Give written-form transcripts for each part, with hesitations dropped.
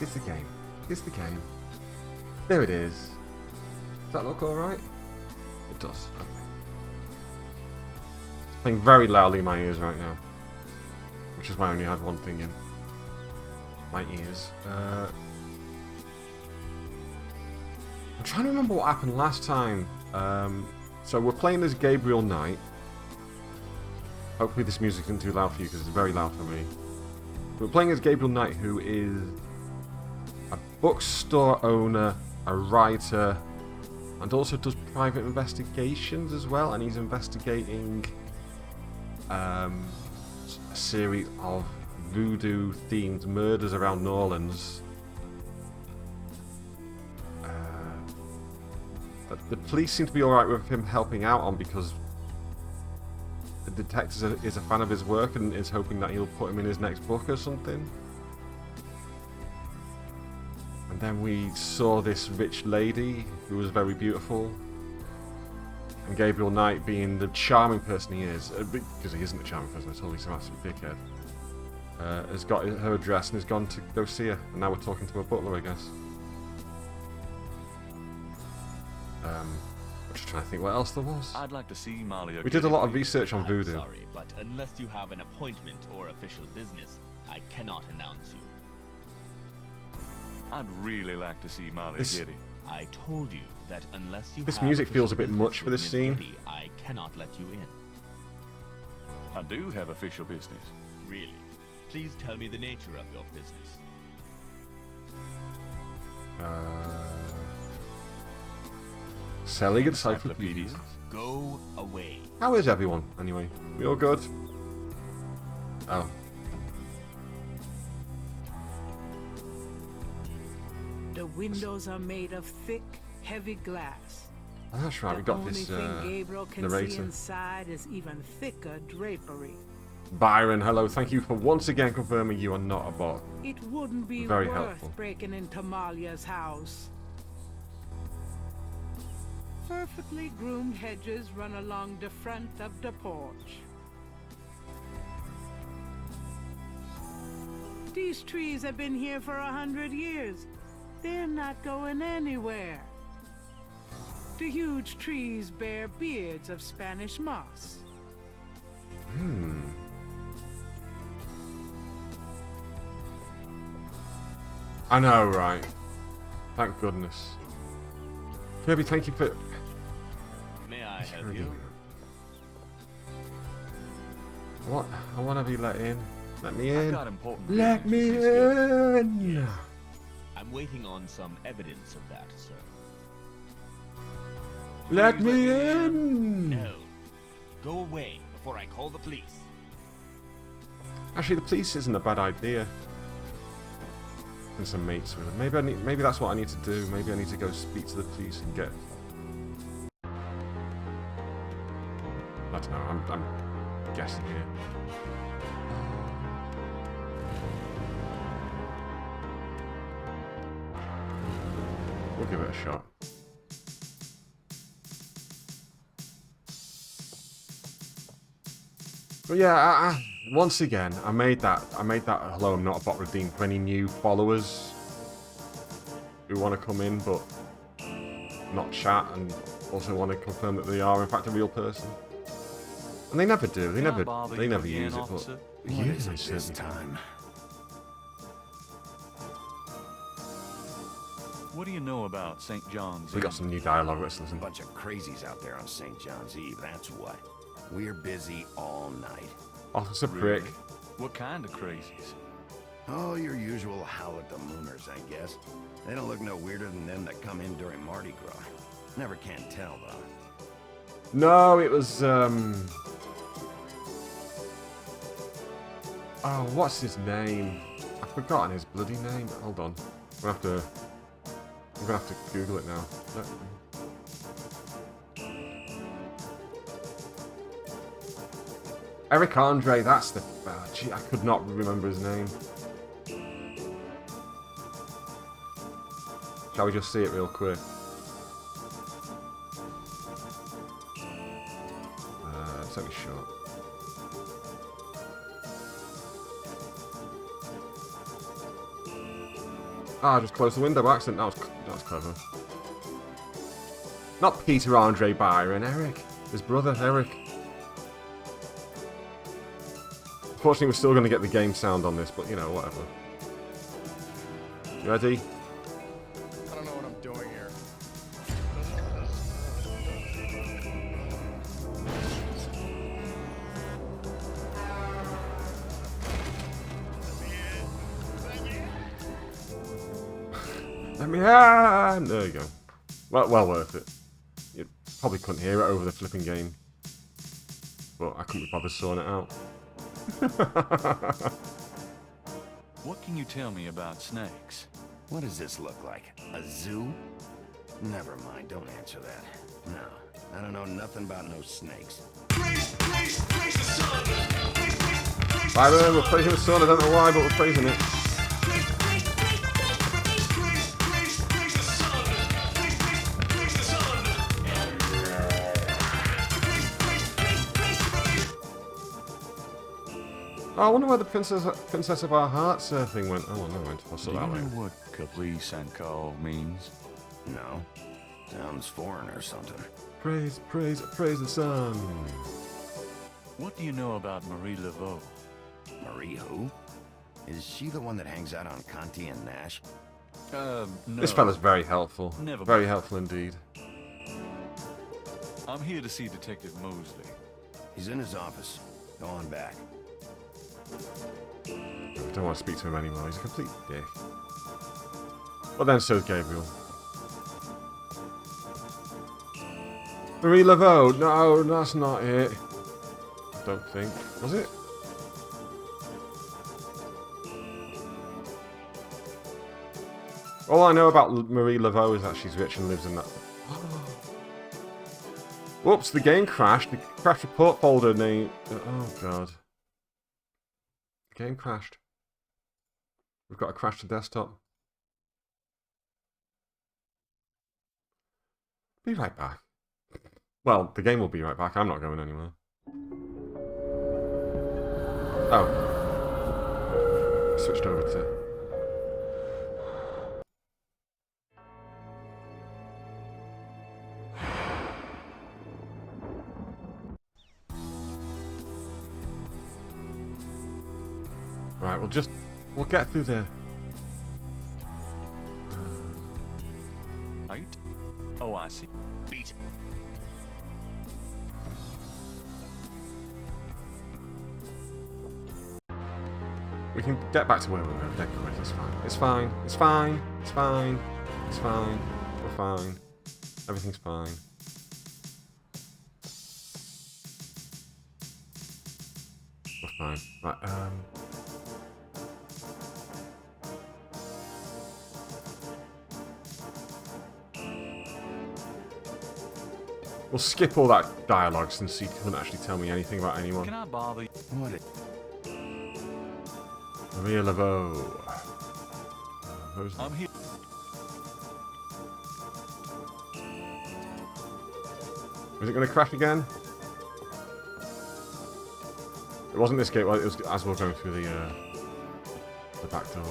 It's the game. It's the game. There it is. Does that look alright? It does. Okay. It's playing very loudly in my ears right now. Which is why I only had one thing in my ears. I'm trying to remember what happened last time. So we're playing as Gabriel Knight. Hopefully this music isn't too loud for you because it's very loud for me. We're playing as Gabriel Knight, who is a bookstore owner, a writer, and also does private investigations as well. And he's investigating a series of voodoo-themed murders around New Orleans. The police seem to be alright with him helping out on because the detective is a fan of his work and is hoping that he'll put him in his next book or something. And then we saw this rich lady who was very beautiful. And Gabriel Knight, being the charming person he is, because he isn't a charming person, it's totally some absolute dickhead, has got her address and has gone to go see her. And now we're talking to a butler, I guess. I'm just trying to think what else there was. I'd like to see Molly. We did a lot of research on voodoo. Sorry, but unless you have an appointment or official business, I cannot announce you. I'd really like to see Molly Giddy. I told you that unless you This have music feels a official bit much business for this with scene. Ms. Giddy, I cannot let you in. I do have official business. Really? Please tell me the nature of your business. Selling encyclopedias. Go away. How is everyone, anyway? We all good? Oh. The windows are made of thick, heavy glass. Oh, that's right, we got this The only thing Gabriel can see narrator. inside is even thicker drapery. Byron, hello. Thank you for once again confirming you are not a bot. It wouldn't be Very worth helpful. breaking into Malia's house. Perfectly groomed hedges run along the front of the porch. These trees have been here for 100 years. They're not going anywhere. The huge trees bear beards of Spanish moss. I know, right? Thank goodness. Kirby, thank you for... May I help you? What? I want to be let in. Let me I've in. got important Let me business to discuss. in. I'm waiting on some evidence of that, sir. Let Please me let me in. No. Go away before I call the police. Actually, the police isn't a bad idea. And some mates with them. Maybe that's what I need to do. Maybe I need to go speak to the police and get... I don't know. I'm guessing here. We'll give it a shot. But yeah, once again, I made that hello, I'm not a bot redeem for any new followers who want to come in but not chat and also want to confirm that they are in fact a real person. And they never do. They Can I never bother they you never again, use it, officer? but What yeah, is they it this certainly do. time? What do you know about St. John's? We got some new dialogue. Let's listen. A bunch of crazies out there on St. John's Eve, that's what. We're busy all night. Officer Really? Prick. What kind of crazies? Oh, your usual howl at the mooners, I guess. They don't look no weirder than them that come in during Mardi Gras. Never can tell, though. No, it was oh, what's his name? I've forgotten his bloody name. Hold on. I'm gonna have to Google it now. Eric Andre, that's the... gee, I could not remember his name. Shall we just see it real quick? It's only short. Ah, I just closed the window by accident. That was clever. Not Peter Andre Byron, Eric. His brother, Eric. Unfortunately, we're still going to get the game sound on this, but you know, whatever. You ready? I don't know what I'm doing here. Let me in! There you go. Well worth it. You probably couldn't hear it over the flipping game. But I couldn't be bothered sorting it out. What can you tell me about snakes? What does this look like? A zoo? Never mind, don't answer that. No, I don't know nothing about no snakes. Byron, we're praising the sun. I don't know why, but we're praising it. Oh, I wonder where the Princess of Our Hearts thing went. Oh, never mind. I'll Do sort you that know later. what caprice and call means? No, sounds foreign or something. Praise the sun. What do you know about Marie Laveau? Marie who? Is she the one that hangs out on Conti and Nash? No. This fella's very helpful. Never Very mind. helpful indeed. I'm here to see Detective Mosley. He's in his office. Go on back. I don't want to speak to him anymore. He's a complete dick. But then so's Gabriel. Marie Laveau. No, that's not it. I don't think. Was it? All I know about Marie Laveau is that she's rich and lives in that... Whoops, the game crashed. The crash report folder name... Oh, God. The game crashed. We've got a crash to desktop. Be right back. Well, the game will be right back. I'm not going anywhere. Oh. Switched over to... Right, we'll get through there. Right? Oh, I see. Beat it. We can get back to where we were dead quick. It's fine. It's fine. It's fine. It's fine. It's fine. We're fine. Everything's fine. We're fine. Right, we'll skip all that dialogue since he couldn't actually tell me anything about anyone. Can I bother you? What? Maria Laveau. Who's I'm here. Was it going to crash again? It wasn't this gate, well, it was as we were going through the back door.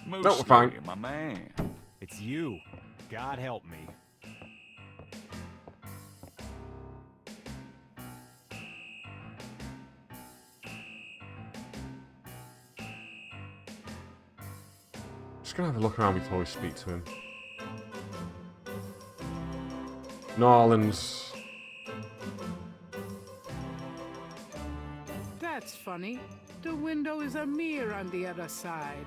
Mosley, we're fine. my man. It's you. God help me. Just gonna have a look around before we speak to him. Norlands. That's funny. The window is a mirror on the other side.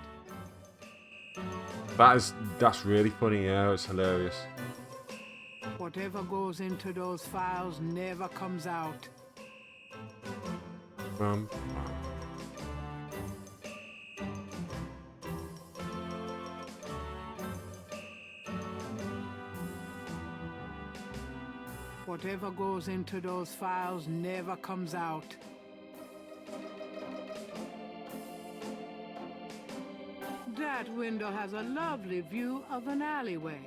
That's really funny, yeah, it's hilarious. Whatever goes into those files never comes out. Um, Whatever goes into those files never comes out. That window has a lovely view of an alleyway.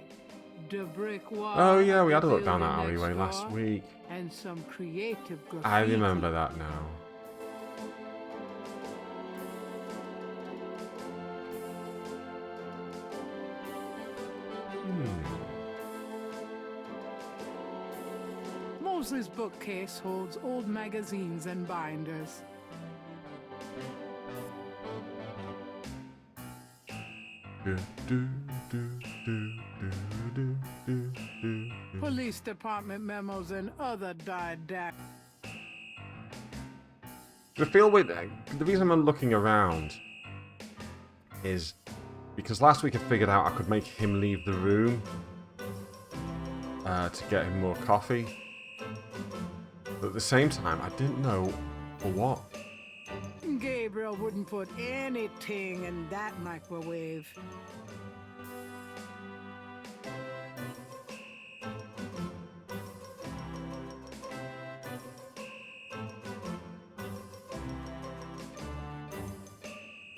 The brick wall. oh yeah, we of had a the look down that building alleyway next last door, week. And some creative graffiti. I remember that now. Mosley's bookcase holds old magazines and binders. Police department memos and other didactic. I feel with the reason I'm looking around is because last week I figured out I could make him leave the room to get him more coffee. But at the same time, I didn't know for what. Gabriel wouldn't put anything in that microwave.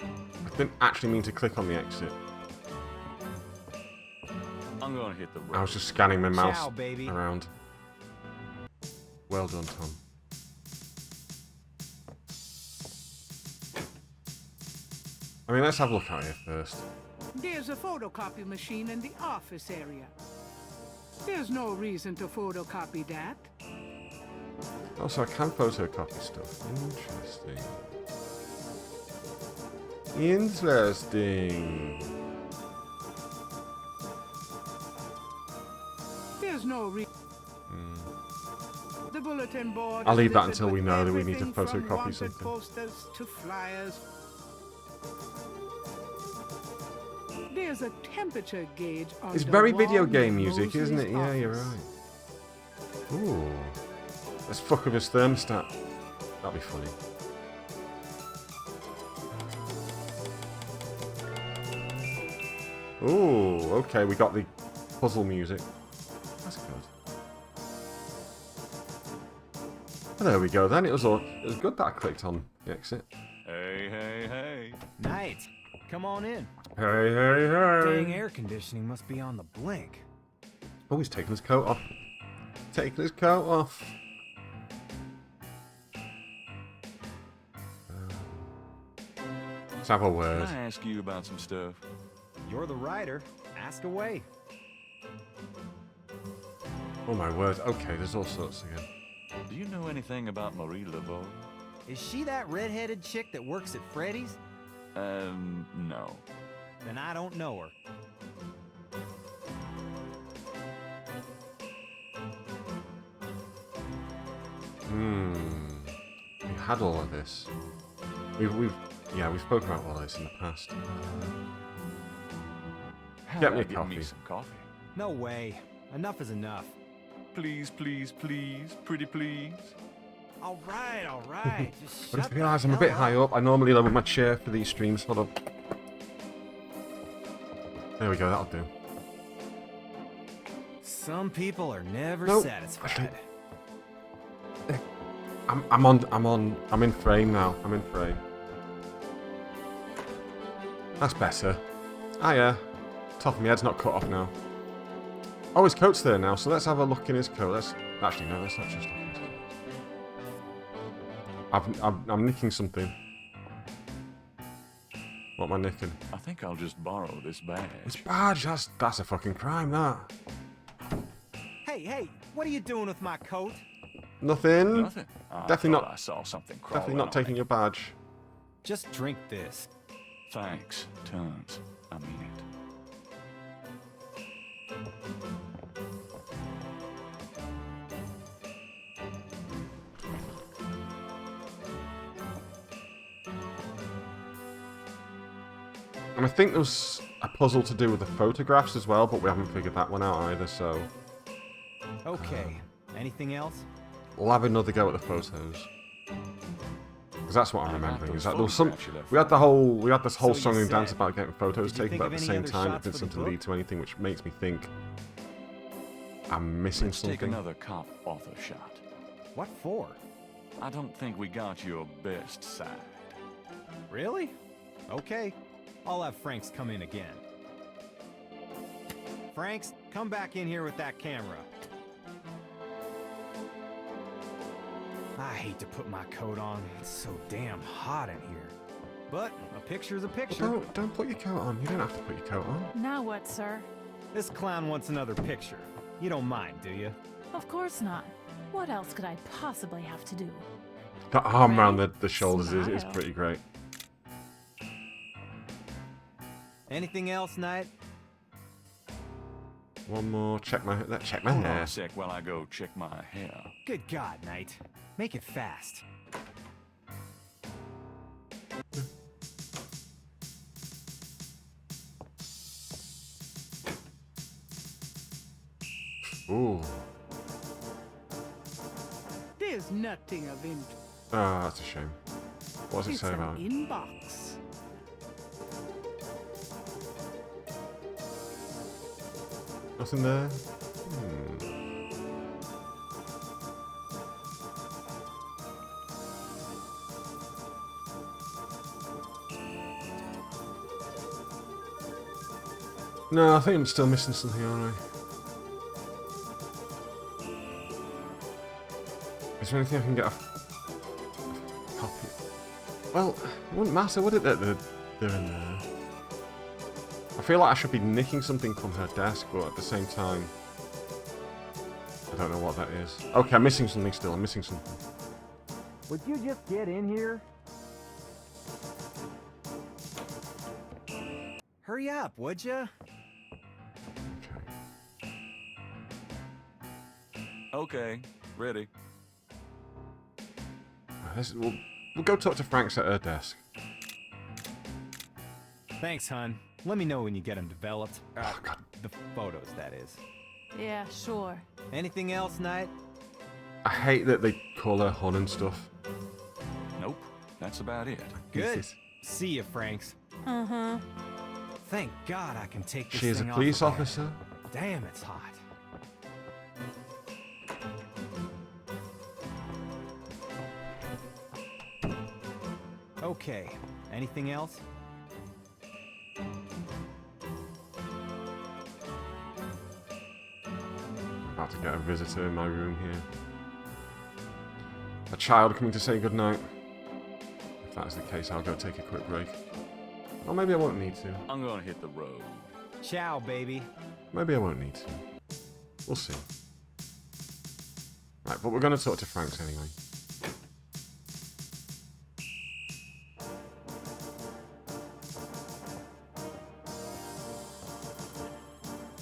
I didn't actually mean to click on the exit. I'm gonna hit the road. I was just scanning my mouse Ciao, baby. around. Well done, Tom. I mean, let's have a look out here first. There's a photocopy machine in the office area. There's no reason to photocopy that. Also, I can photocopy stuff. Interesting. Interesting. There's no reason. The bulletin board. I'll is leave that littered until we with know that we need to everything from photocopy wanted something. Posters to flyers. There's a temperature gauge on It's the very wall video game near music, isn't it? Mosley's Yeah, you're office. right. Ooh. Let's fuck with his thermostat. That'd be funny. Ooh, okay, we got the puzzle music. That's good. Oh, there we go then. It was good that I clicked on the exit. Hey, hey, hey. Knight, come on in. Hey, hey, Dang, hey. air conditioning must be on the blink. Oh, he's taking his coat off. Taking his coat off. Let's have a Can word. I ask you about some stuff? You're the writer. Ask away. Oh my word. Okay, there's all sorts again. Do you know anything about Marie Laveau? Is she that redheaded chick that works at Freddy's? No. Then I don't know her. We had all of this. We've spoken about all this in the past. How Get me a about coffee. me some coffee. No way. Enough is enough. Please, please, please, pretty please. All right, all right. Just But I shut realise the I'm a bit hell high up. I normally lower my chair for these streams. Hold on. There we go, that'll do. Some people are never Nope. satisfied. I'm in frame now. I'm in frame. That's better. Ah yeah. Top of my head's not cut off now. Oh, his coat's there now, so let's have a look in his coat. Actually no, let's not just look in his coat. I'm nicking something. What am I nicking? I think I'll just borrow this badge. It's badge. That's a fucking crime, that. Hey, what are you doing with my coat? Nothing. Nothing. I Definitely thought not- I saw something crawling Definitely not on taking it. your badge. Just drink this. Thanks, tons. I mean it. And I think there's a puzzle to do with the photographs as well, but we haven't figured that one out either, so Okay. Anything else? we'll have another go at the photos. Because that's what I'm I got remembering. Is those that there was some photographs you left we had this whole So you song and dance said- about getting photos Did you taken, think but of at the any same other time it shots didn't for seem the to lead book? to anything, which makes me think I'm missing Let's take something. another cop author shot. What for? I don't think we got your best side. Really? Okay. I'll have Franks come in again. Franks, come back in here with that camera. I hate to put my coat on. It's so damn hot in here. But a picture's a picture. Well, don't put your coat on. You don't have to put your coat on. Now what, sir? This clown wants another picture. You don't mind, do you? Of course not. What else could I possibly have to do? That arm Right? around the shoulders is Smile. pretty great. Anything else, Knight? One more. Check my Hold on hair. a sec while I go check my hair. Good God, Knight. Make it fast. Ooh. There's nothing of interest. Ah, that's a shame. What does it It's say an about it? inbox. Nothing there? Hmm. No, I think I'm still missing something, aren't I? Is there anything I can get a copy? Well, it wouldn't matter, would it, that they're in there? I feel like I should be nicking something from her desk, but at the same time, I don't know what that is. Okay, I'm missing something still. I'm missing something. Would you just get in here? Hurry up, would you? Okay, ready. We'll go talk to Frank's at her desk. Thanks, hun. Let me know when you get them developed. Oh, God. The photos, that is. Yeah, sure. Anything else, Knight? I hate that they call her hun and stuff. Nope, that's about it. Good. This is- See you, Franks. Uh-huh. Thank God I can take this She is a thing off police of there. officer. Damn, it's hot. Okay. Anything else? I'm about to get a visitor in my room here. A child coming to say goodnight. If that is the case, I'll go take a quick break. Or maybe I won't need to. I'm gonna hit the road. Ciao, baby. Maybe I won't need to. We'll see. Right, but we're going to talk to Franks anyway.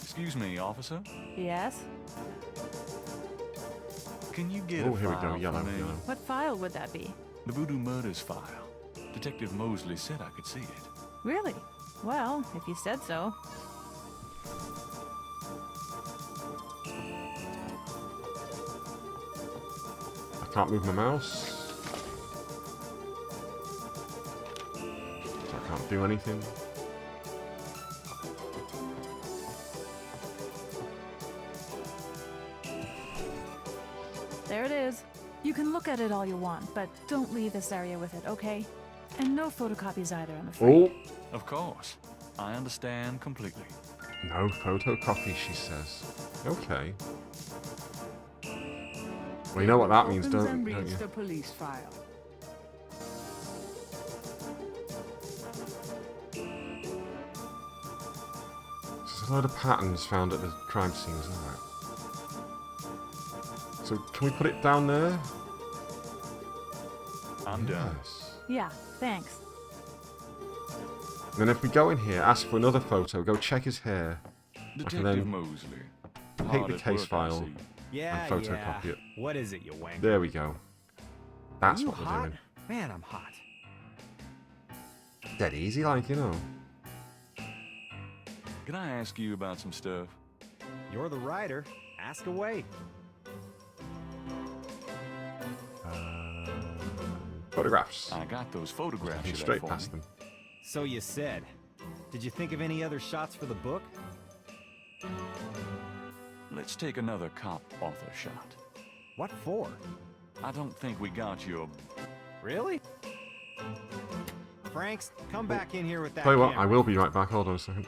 Excuse me, officer. Yes? Can you get Oh, a here we file go. Yellow, for me? yellow. What file would that be? The Voodoo Murders file. Detective Mosley said I could see it. Really? Well, if you said so. I can't move my mouse. So I can't do anything. There it is. You can look at it all you want, but don't leave this area with it, okay? And no photocopies either, I'm afraid. Oh! Of course. I understand completely. No photocopy, she says. Okay. Well, you know what that means, Opens don't and you? reads the police file. There's a load of patterns found at the crime scenes, alright. So, can we put it down there? I'm done. Yes. Yeah, thanks. And then if we go in here, ask for another photo, go check his hair, Detective then Mosley. take Hard the at case work, I file. see. Yeah, And yeah. photocopy it. What is it, you wank? There we go. That's you what we're hot? doing. Man, I'm hot. Dead easy, like, you know. Can I ask you about some stuff? You're the writer. Ask away. Photographs. I got those photographs Looking you straight left for past me. them. So you said. Did you think of any other shots for the book? Let's take another cop author shot. What for? I don't think we got your... Really? Franks, come back in here with that Tell you what, camera. I will be right back. Hold on a second.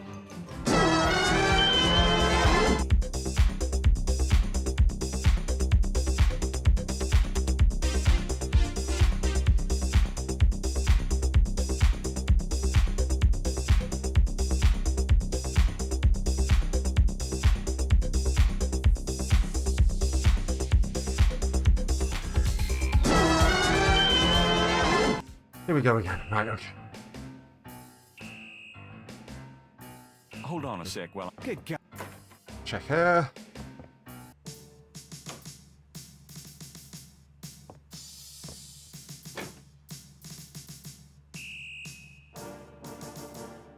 we go again. Right, okay. Hold on a sec while Good God. Check here.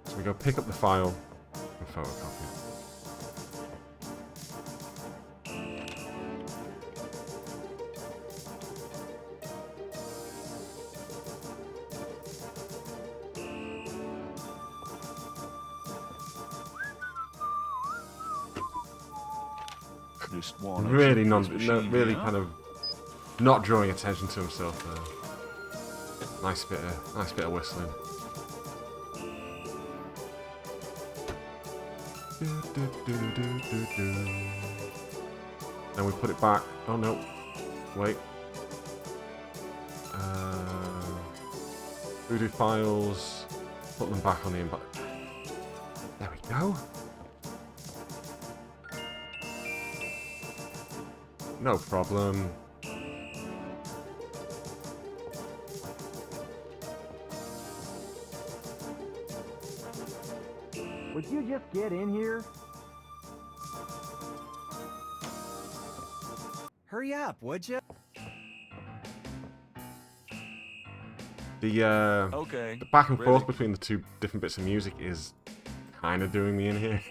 So we go pick up the file and photocopy it. just want to Really check non, this no, machine really out. kind of not drawing attention to himself there. Nice bit of whistling. Then we put it back. Oh no, wait. Voodoo files. Put them back on the inbox. There we go. No problem. Would you just get in here? Hurry up, would you? The Okay. the back and ready. forth between the two different bits of music is kind of doing me in here.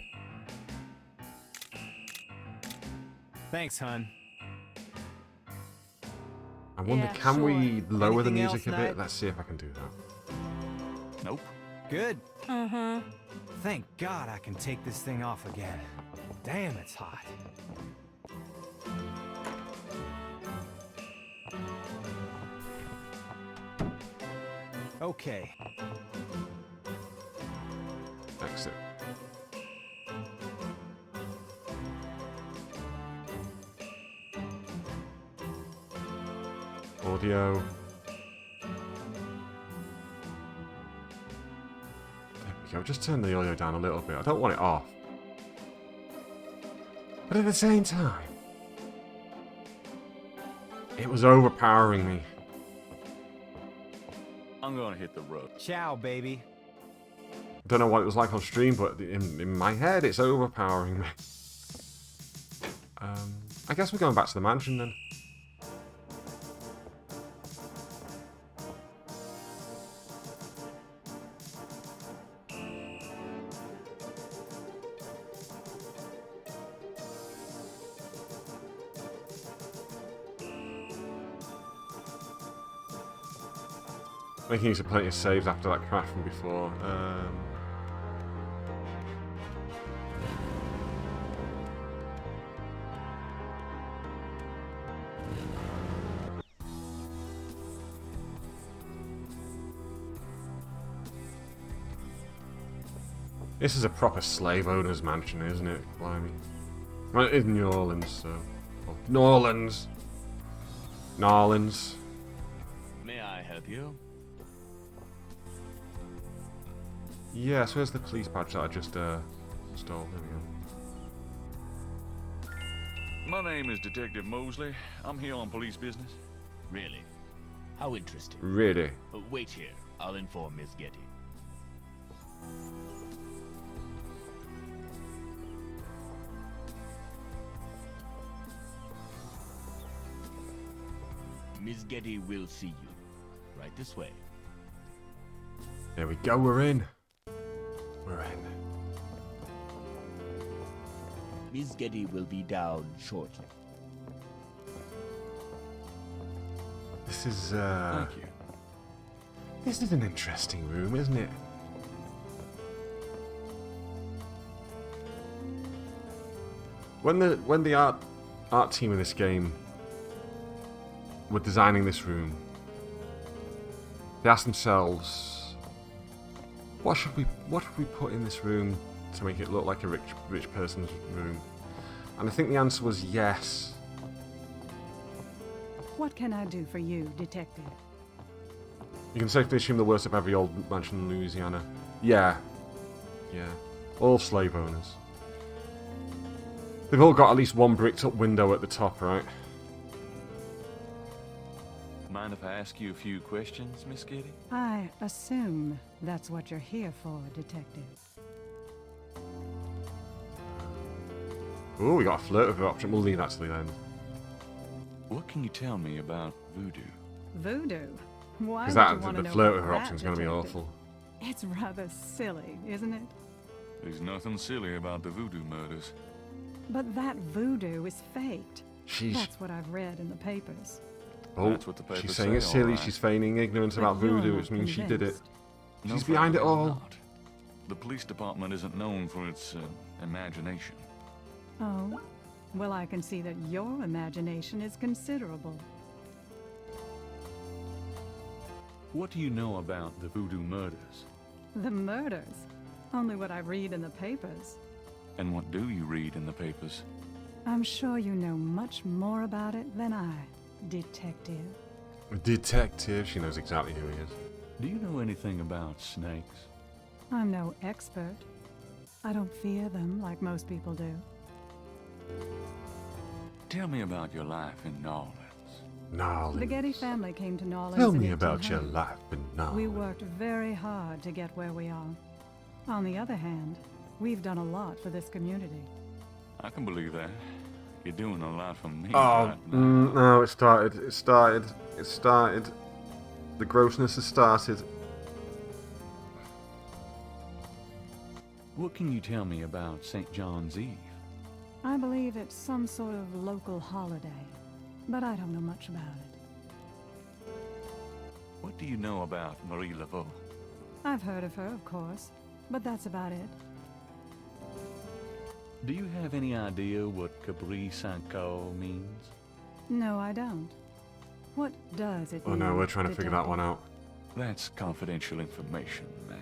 Thanks, hun. I wonder, Yeah, can we sure. lower the Anything music a else, bit? Knight? Let's see if I can do that. Nope. Good. Uh-huh. Thank God I can take this thing off again. Damn, it's hot. Okay. Exit. Audio. There we go. Just turn the audio down a little bit. I don't want it off. But at the same time, it was overpowering me. I'm gonna hit the road. Ciao, baby. I don't know what it was like on stream, but in my head, it's overpowering me. I guess we're going back to the mansion then. Making use of plenty of saves after that crash from before. This is a proper slave owner's mansion, isn't it? Blimey. Well, it is New Orleans, so... Oh, New Orleans! New Orleans. May I help you? Yes, where's the police badge that I just stole? There we go. My name is Detective Mosley. I'm here on police business. Really? How interesting. Really? Wait here. I'll inform Miss Getty. Miss Getty will see you. Right this way. There we go, we're in. We're in. Miss Getty will be down shortly. This is, Thank you. This is an interesting room, isn't it? When the art team in this game were designing this room, they asked themselves, what should we put in this room to make it look like a rich person's room? And I think the answer was yes. What can I do for you, Detective? You can safely assume the worst of every old mansion in Louisiana. Yeah. Yeah. All slave owners. They've all got at least one bricked up window at the top, right? mind if I ask you a few questions, Miss Getty? I assume that's what you're here for, Detective. Oh, we got a flirt with her option. We'll leave that to the end. What can you tell me about voodoo? Voodoo? Why Because would that you want to the know flirt about with her that, option is going to be Detective? awful. It's rather silly, isn't it? There's nothing silly about the voodoo murders. But that voodoo is faked. She's That's what I've read in the papers. oh, That's what the papers she's saying say, it's silly. alright. She's feigning ignorance But about you're voodoo, not which means she did it. convinced. No, She's behind it frankly, I'm all. not. The police department isn't known for its imagination. Oh? Well, I can see that your imagination is considerable. What do you know about the voodoo murders? The murders? Only what I read in the papers. And what do you read in the papers? I'm sure you know much more about it than I, Detective. Detective. She knows exactly who he is. Do you know anything about snakes? I'm no expert. I don't fear them like most people do. Tell me about your life in New Orleans. Gnarly. The Getty family came to New Orleans Tell in me about your 1800. life in Gnarly. We worked very hard to get where we are. On the other hand, we've done a lot for this community. I can believe that. You're doing a lot for me. Oh, right now. no, it started. It started. It started. The grossness has started. What can you tell me about St. John's Eve? I believe it's some sort of local holiday, but I don't know much about it. What do you know about Marie Laveau? I've heard of her, of course, but that's about it. Do you have any idea what Capri Sanko means? No, I don't. What does it Oh mean, no, we're trying to figure that Detective? one out. That's confidential information, ma'am.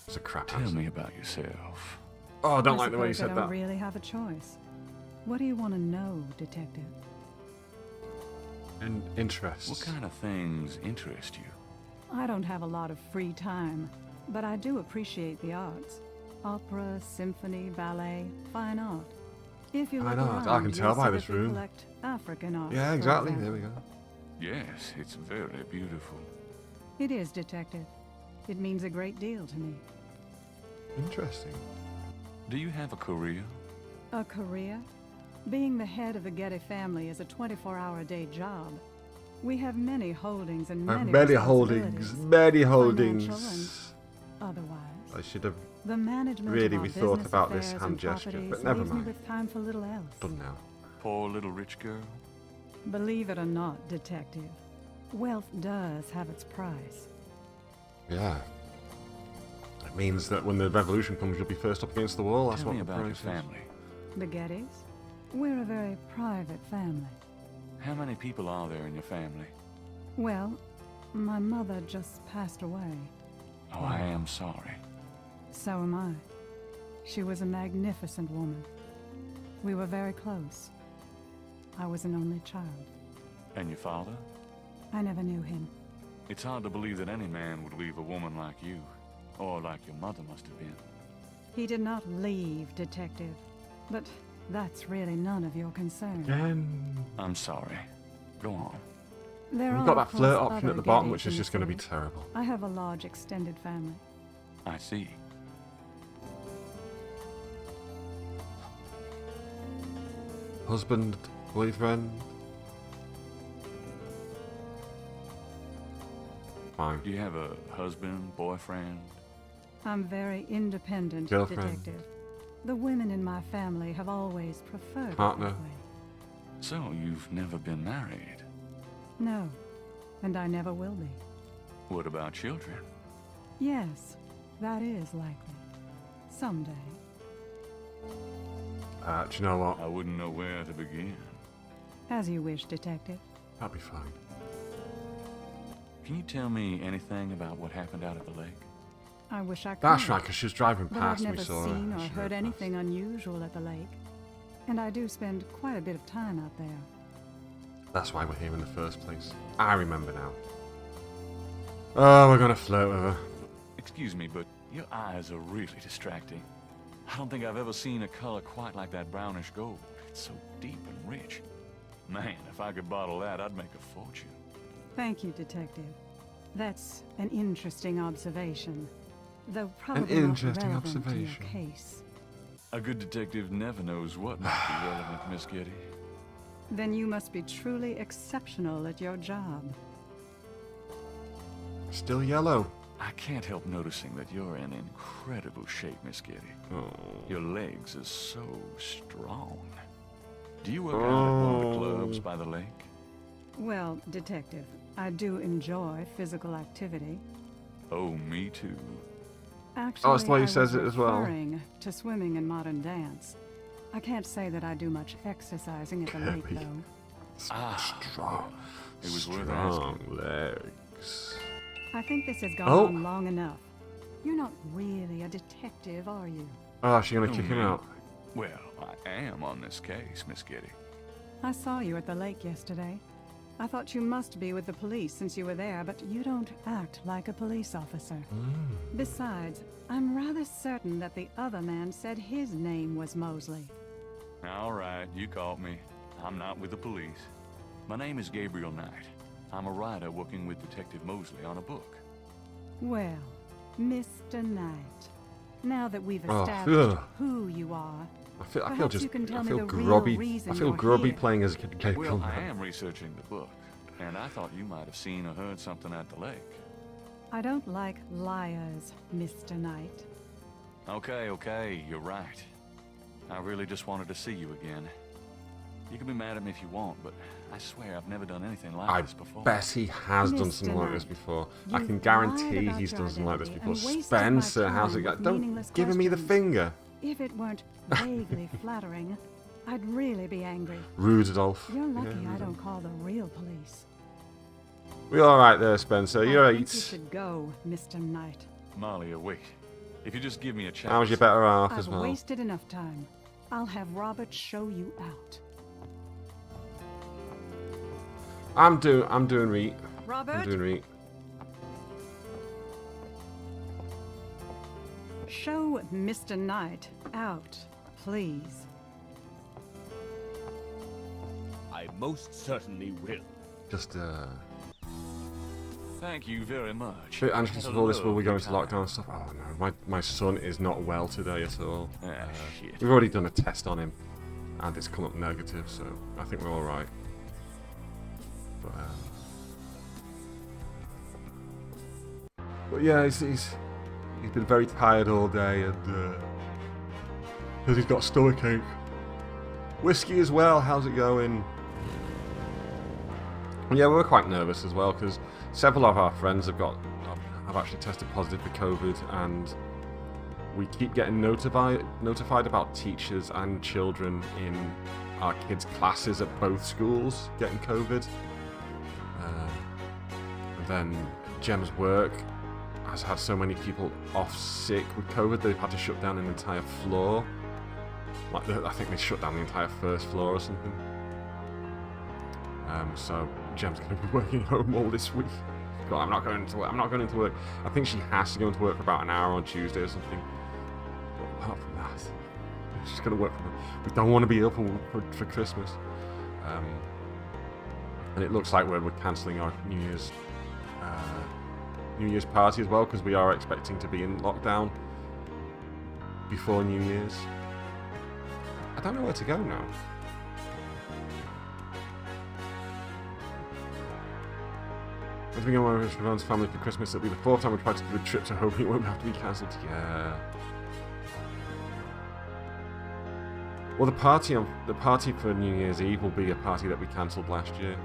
It's a crap Tell answer. me about yourself. Oh, I don't like the way you suppose said I don't that. really have a choice. What do you want to know, Detective? And interests. What kind of things interest you? I don't have a lot of free time, but I do appreciate the arts. Opera, symphony, ballet, fine art. If you Fine look art, around, I can tell you'll by see this that we room. collect African art. Yeah, for exactly. example. There we go. Yes, it's very beautiful. It is, Detective. It means a great deal to me. Interesting. Do you have a career? A career? Being the head of the Getty family is a 24-hour-a-day job. We have many holdings and many Many holdings. Many holdings. Financial and otherwise. I should have The management Really of our rethought business about this affairs hand and gesture, properties but never leaves me mind. with time for little else. done now. Poor little rich girl? Believe it or not, Detective, wealth does have its price. Yeah. It means that when the revolution comes, you'll be first up against the wall. That's Tell what me the about your price is. family. The Gettys? We're a very private family. How many people are there in your family? Well, my mother just passed away. Oh, I am sorry. So am I. She was a magnificent woman. We were very close. I was an only child. And your father? I never knew him. It's hard to believe that any man would leave a woman like you. Or like your mother must have been. He did not leave, Detective. But that's really none of your concern. Again. I'm sorry. Go on. There We've are, got that of course, flirt option other at the bottom, Gettys which is in just the going to be city. terrible. I have a large extended family. I see. Husband, boyfriend. Fine. Do you have a husband, boyfriend? I'm very independent, Girlfriend. Detective. The women in my family have always preferred Partner. it that way. So, you've never been married. No, and I never will be. What about children? Yes, that is likely. Someday. Do you know what? I wouldn't know where to begin. As you wish, Detective. That'll be fine. Can you tell me anything about what happened out at the lake? I wish I could. That's right, because she was driving But I've past me, never saw seen her. or She heard drove anything unusual at the lake. And I do spend quite a bit of time out there. past. That's why we're here in the first place. I remember now. Oh, we're going to flirt with her. Excuse me, but your eyes are really distracting. I don't think I've ever seen a color quite like that brownish gold. It's so deep and rich. Man, if I could bottle that, I'd make a fortune. Thank you, Detective. That's an interesting observation, though probably not interesting relevant to your observation. case. A good detective never knows what might be relevant, Miss Getty. Then you must be truly exceptional at your job. Still yellow. I can't help noticing that you're in incredible shape, Miss Getty. Oh. Your legs are so strong. Do you work out at one of the clubs by the lake? Well, Detective, I do enjoy physical activity. Oh, me too. Actually, that's the way he I says was it as well. referring to swimming and modern dance. I can't say that I do much exercising at the lake, Kirby. though. Strong. It was worth Strong legs. I think this has gone Oh. on long enough. You're not really a detective, are you? Oh, she's gonna Oh, kick him me? out. Well, I am on this case, Miss Getty. I saw you at the lake yesterday. I thought you must be with the police since you were there, but you don't act like a police officer. Besides, I'm rather certain that the other man said his name was Mosley. All right, you caught me. I'm not with the police. My name is Gabriel Knight. I'm a writer working with Detective Mosley on a book. Well, Mr. Knight, now that we've Oh, established ugh. who you are, I feel Perhaps just you can tell I me feel the real grubby. reason I feel you're grubby here. playing as Gabriel Well, I Knight. am researching the book, and I thought you might have seen or heard something at the lake. I don't like liars, Mr. Knight. Okay, you're right. I really just wanted to see you again. You can be mad at me if you want, but I swear I've never done anything like I this before. bet he has done Mr. something like this Knight, before. I you've can lied guarantee about he's your done something like this identity before. and wasted my Spencer, how's it time going? with Don't meaningless give me the questions. finger. If it weren't vaguely flattering, I'd really be angry. Rudolph. You're lucky Yeah, I don't call the real police. We all right there, Spencer? You're I think you right. should go, Mr. Knight. Malia, wait. If you just give me a chance. How's your better half I've as well? wasted enough time. I'll have Robert show you out. I'm doing reet. Robert, I'm doing reet. show Mr. Knight out, please. I most certainly will. Just Thank you very much. and just before this, will we go into Lovely lockdown and stuff? Oh no, my son is not well today at all. time. Shit. We've already done a test on him, and it's come up negative, so I think we're all right. But yeah, he's been very tired all day, and because he's got stomachache. Whiskey as well. How's it going? Yeah, we were quite nervous as well because several of our friends have actually tested positive for COVID, and we keep getting notified about teachers and children in our kids' classes at both schools getting COVID. And then Jem's work has had so many people off sick with COVID they've had to shut down an entire floor. I think they shut down the entire first floor or something. So Jem's going to be working home all this week. God, I'm not going into work. I'm not going into work. I think she has to go into work for about an hour on Tuesday or something. But apart from that, she's going to work from home. We don't want to be ill for Christmas. And it looks like we're cancelling our New Year's party as well because we are expecting to be in lockdown before New Year's. I don't know where to go now. As we go on with everyone's family for Christmas, it'll be the fourth time we tried to do the trip, so hoping it won't have to be cancelled. Yeah. Well, the party for New Year's Eve will be a party that we cancelled last year,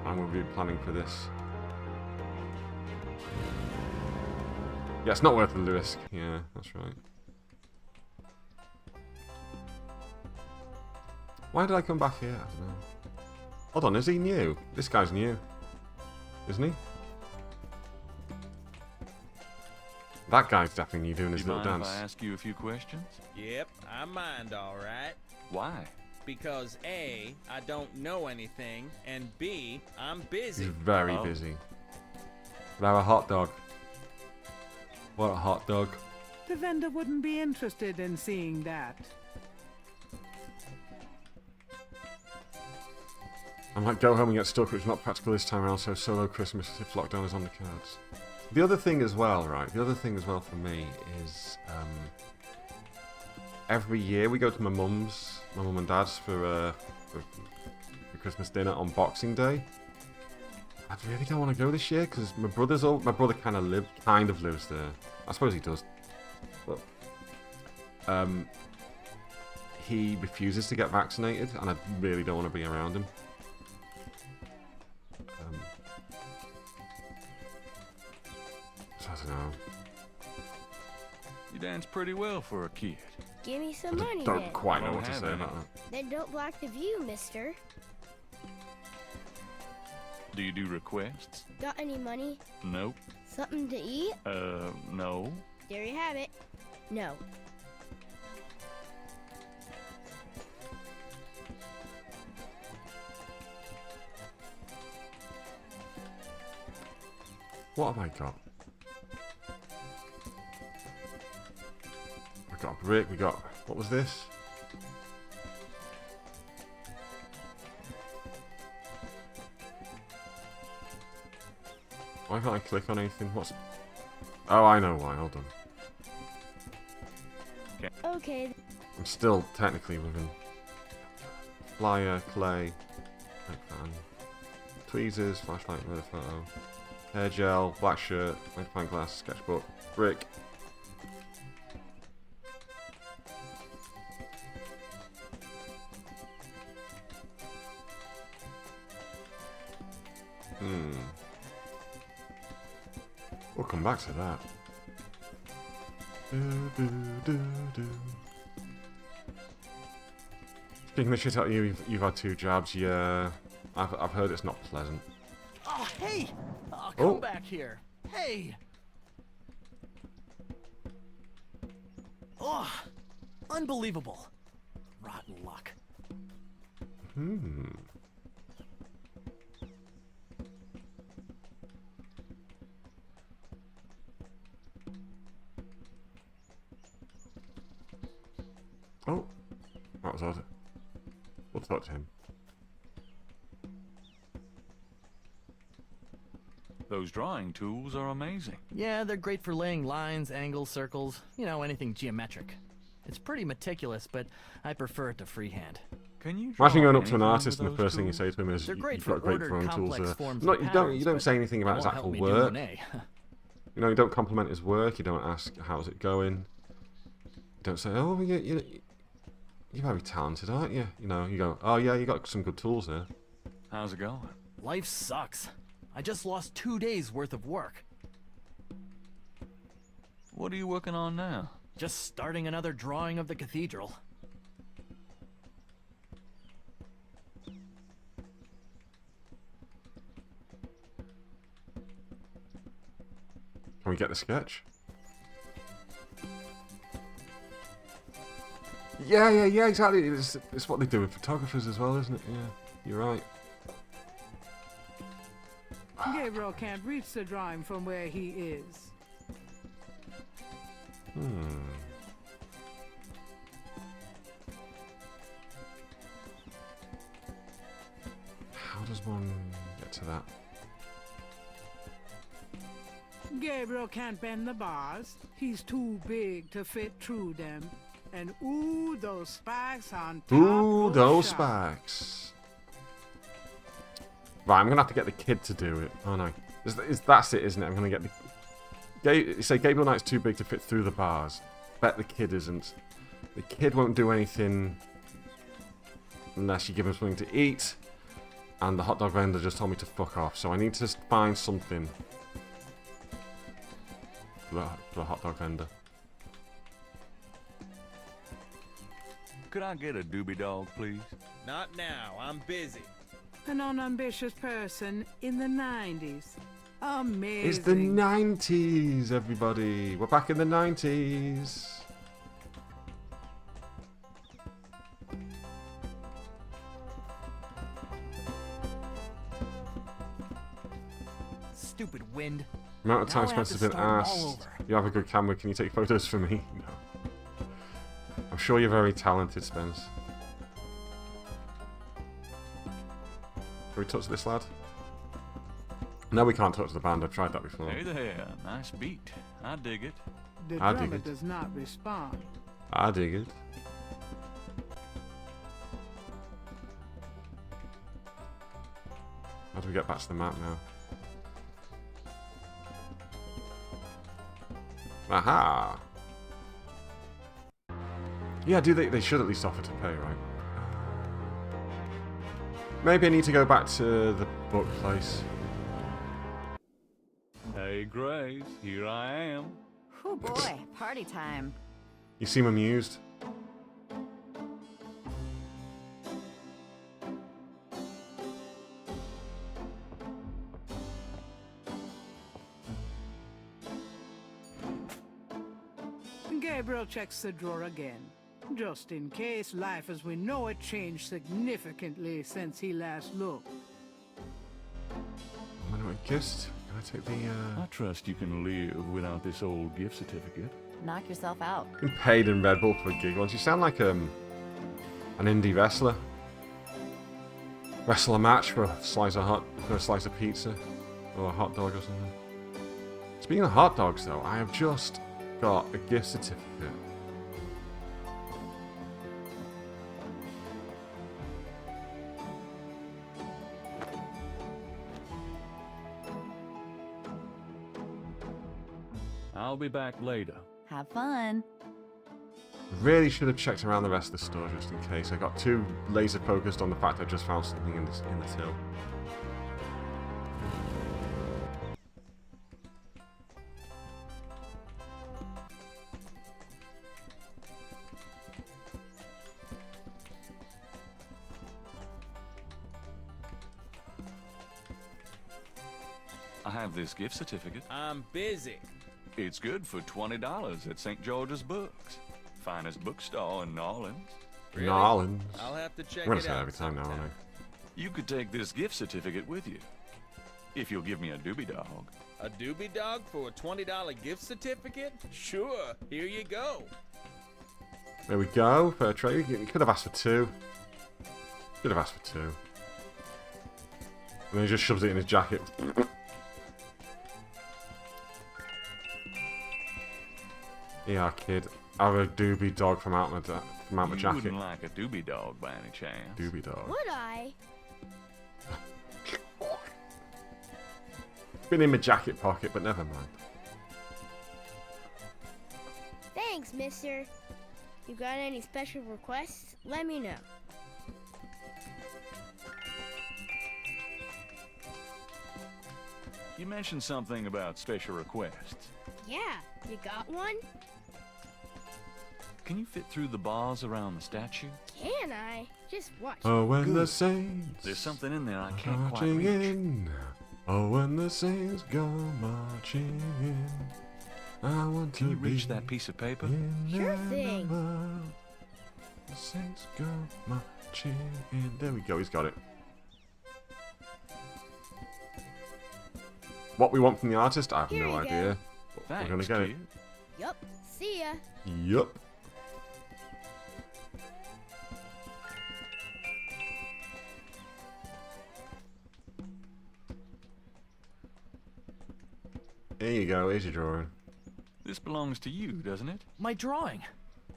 and we'll be planning for this. Yeah, it's not worth the risk. Yeah, that's right. Why did I come back here? I don't know. Hold on, is he new? This guy's new. Isn't he? That guy's definitely new doing his You little mind dance. if I ask you a few questions? Yep, I mind all right. Why? Because A, I don't know anything, and B, I'm He's busy. very Oh. busy. But have a hot dog. What a hot dog. The vendor wouldn't be interested in seeing that. I might go home and get stuck, which is not practical this time around, so solo Christmas if lockdown is on the cards. The other thing as well, right, the other thing as well for me is every year we go to my mum and dad's for Christmas dinner on Boxing Day. I really don't want to go this year because my brother kind of lives there. I suppose he does, but he refuses to get vaccinated, and I really don't want to be around him. So I don't know. You dance pretty well for a kid. Give me some money Don't then. quite know I what don't to say have about that. Then don't block the view, mister. Do you do requests? Got any money? Nope. Something to eat? No. There you have it. No. What have I got? We got a brick, we got... What was this? Why can't I click on anything? What's... Oh, I know why, hold on. Okay. I'm still technically within... Flyer, clay, fan, tweezers, flashlight, weather photo, hair gel, black shirt, magnifying glass, sketchbook, brick. We'll come back to that. Speaking the shit out of you, you've had 2 jabs, yeah. I've heard it's not pleasant. Oh, hey! Oh, come back here. Hey! Oh, unbelievable. Rotten luck. Oh, that was odd. We'll talk to him. Those drawing tools are amazing. Yeah, they're great for laying lines, angles, circles, you know, anything geometric. It's pretty meticulous, but I prefer it to freehand. Can you Imagine going up to an anything artist with and the those first thing you tools? say to him is, They're great "You've for got great ordered drawing tools complex there." forms No, and you patterns, don't but say anything about it his won't actual help me do work. an A. You know, you don't compliment his work. You don't ask how's it going. You don't say, "Oh, you're very talented, aren't you?" You know, you go, "Oh yeah, you got some good tools there." How's it going? Life sucks. I just lost 2 days worth of work. What are you working on now? Just starting another drawing of the cathedral. Can we get the sketch? Yeah, exactly. It's what they do with photographers as well, isn't it? Yeah, you're right. Gabriel can't reach the drawing from where he is. How does one get to that? Gabriel can't bend the bars. He's too big to fit through them. And ooh, those spikes on top. Ooh, look those sharp. spikes. Right, I'm gonna have to get the kid to do it, aren't I? That's it, isn't it? I'm gonna get the... Say Gabriel Knight's too big to fit through the bars. Bet the kid isn't. The kid won't do anything unless you give him something to eat. And the hot dog vendor just told me to fuck off. So I need to find something for the hot dog vendor. Could I get a doobie dog, please? Not now. I'm busy. An unambitious person in the 90s. Amazing. It's the 90s, everybody. We're back in the 90s. Stupid wind. The amount of time Now I have Spence to has been start all asked. over. You have a good camera, can you take photos for me? No. I'm sure you're very talented, Spence. Can we touch this lad? No, we can't touch the band. I've tried that before. Hey there, nice beat. I dig it. The I dig drummer it. does not respond. I dig it. How do we get back to the map now? Aha! Yeah, they should at least offer to pay, right? Maybe I need to go back to the book place. Hey, Grace, here I am. Oh boy, party time. You seem amused. Gabriel checks the drawer again, just in case life as we know it changed significantly since he last looked. When I guessed, can I take the I trust you can live without this old gift certificate. Knock yourself out. been paid in Red Bull for a gig once? You sound like an indie wrestler. Wrestle a match for a slice of pizza or a hot dog or something. Speaking of hot dogs, though, I have just got a gift certificate. I'll be back later. Have fun. Really should have checked around the rest of the store just in case. I got too laser focused on the fact I just found something in the till. I have this gift certificate. I'm busy. It's good for $20 at St. George's Books. Finest bookstore in New Orleans. Really? New Orleans. I'll have to check I'm gonna it say that out every time now, aren't I? You could take this gift certificate with you. If you'll give me a doobie dog. A doobie dog for a $20 gift certificate? Sure, here you go. There we go. Fair trade. You could have asked for two. Could have asked for two. And then he just shoves it in his jacket. Yeah, kid. I have a doobie dog from out my You jacket. wouldn't like a doobie dog by any chance. Doobie dog. Would I? Been in my jacket pocket, but never mind. Thanks, mister. You got any special requests? Let me know. You mentioned something about special requests. Yeah, you got one? Can you fit through the bars around the statue? Can I? Just watch. Oh, when the saints There's something in there I can't quite marching reach. in. Oh, when the saints go marching in. I want to Can you be reach that piece of paper? in Sure their thing. number. The saints go marching in. There we go. He's got it. What we want from the artist, I have Here no you go. idea. But Thanks, we're gonna get kid. Yup. See ya. it. Yup. There you go. Here's your drawing. This belongs to you, doesn't it? My drawing.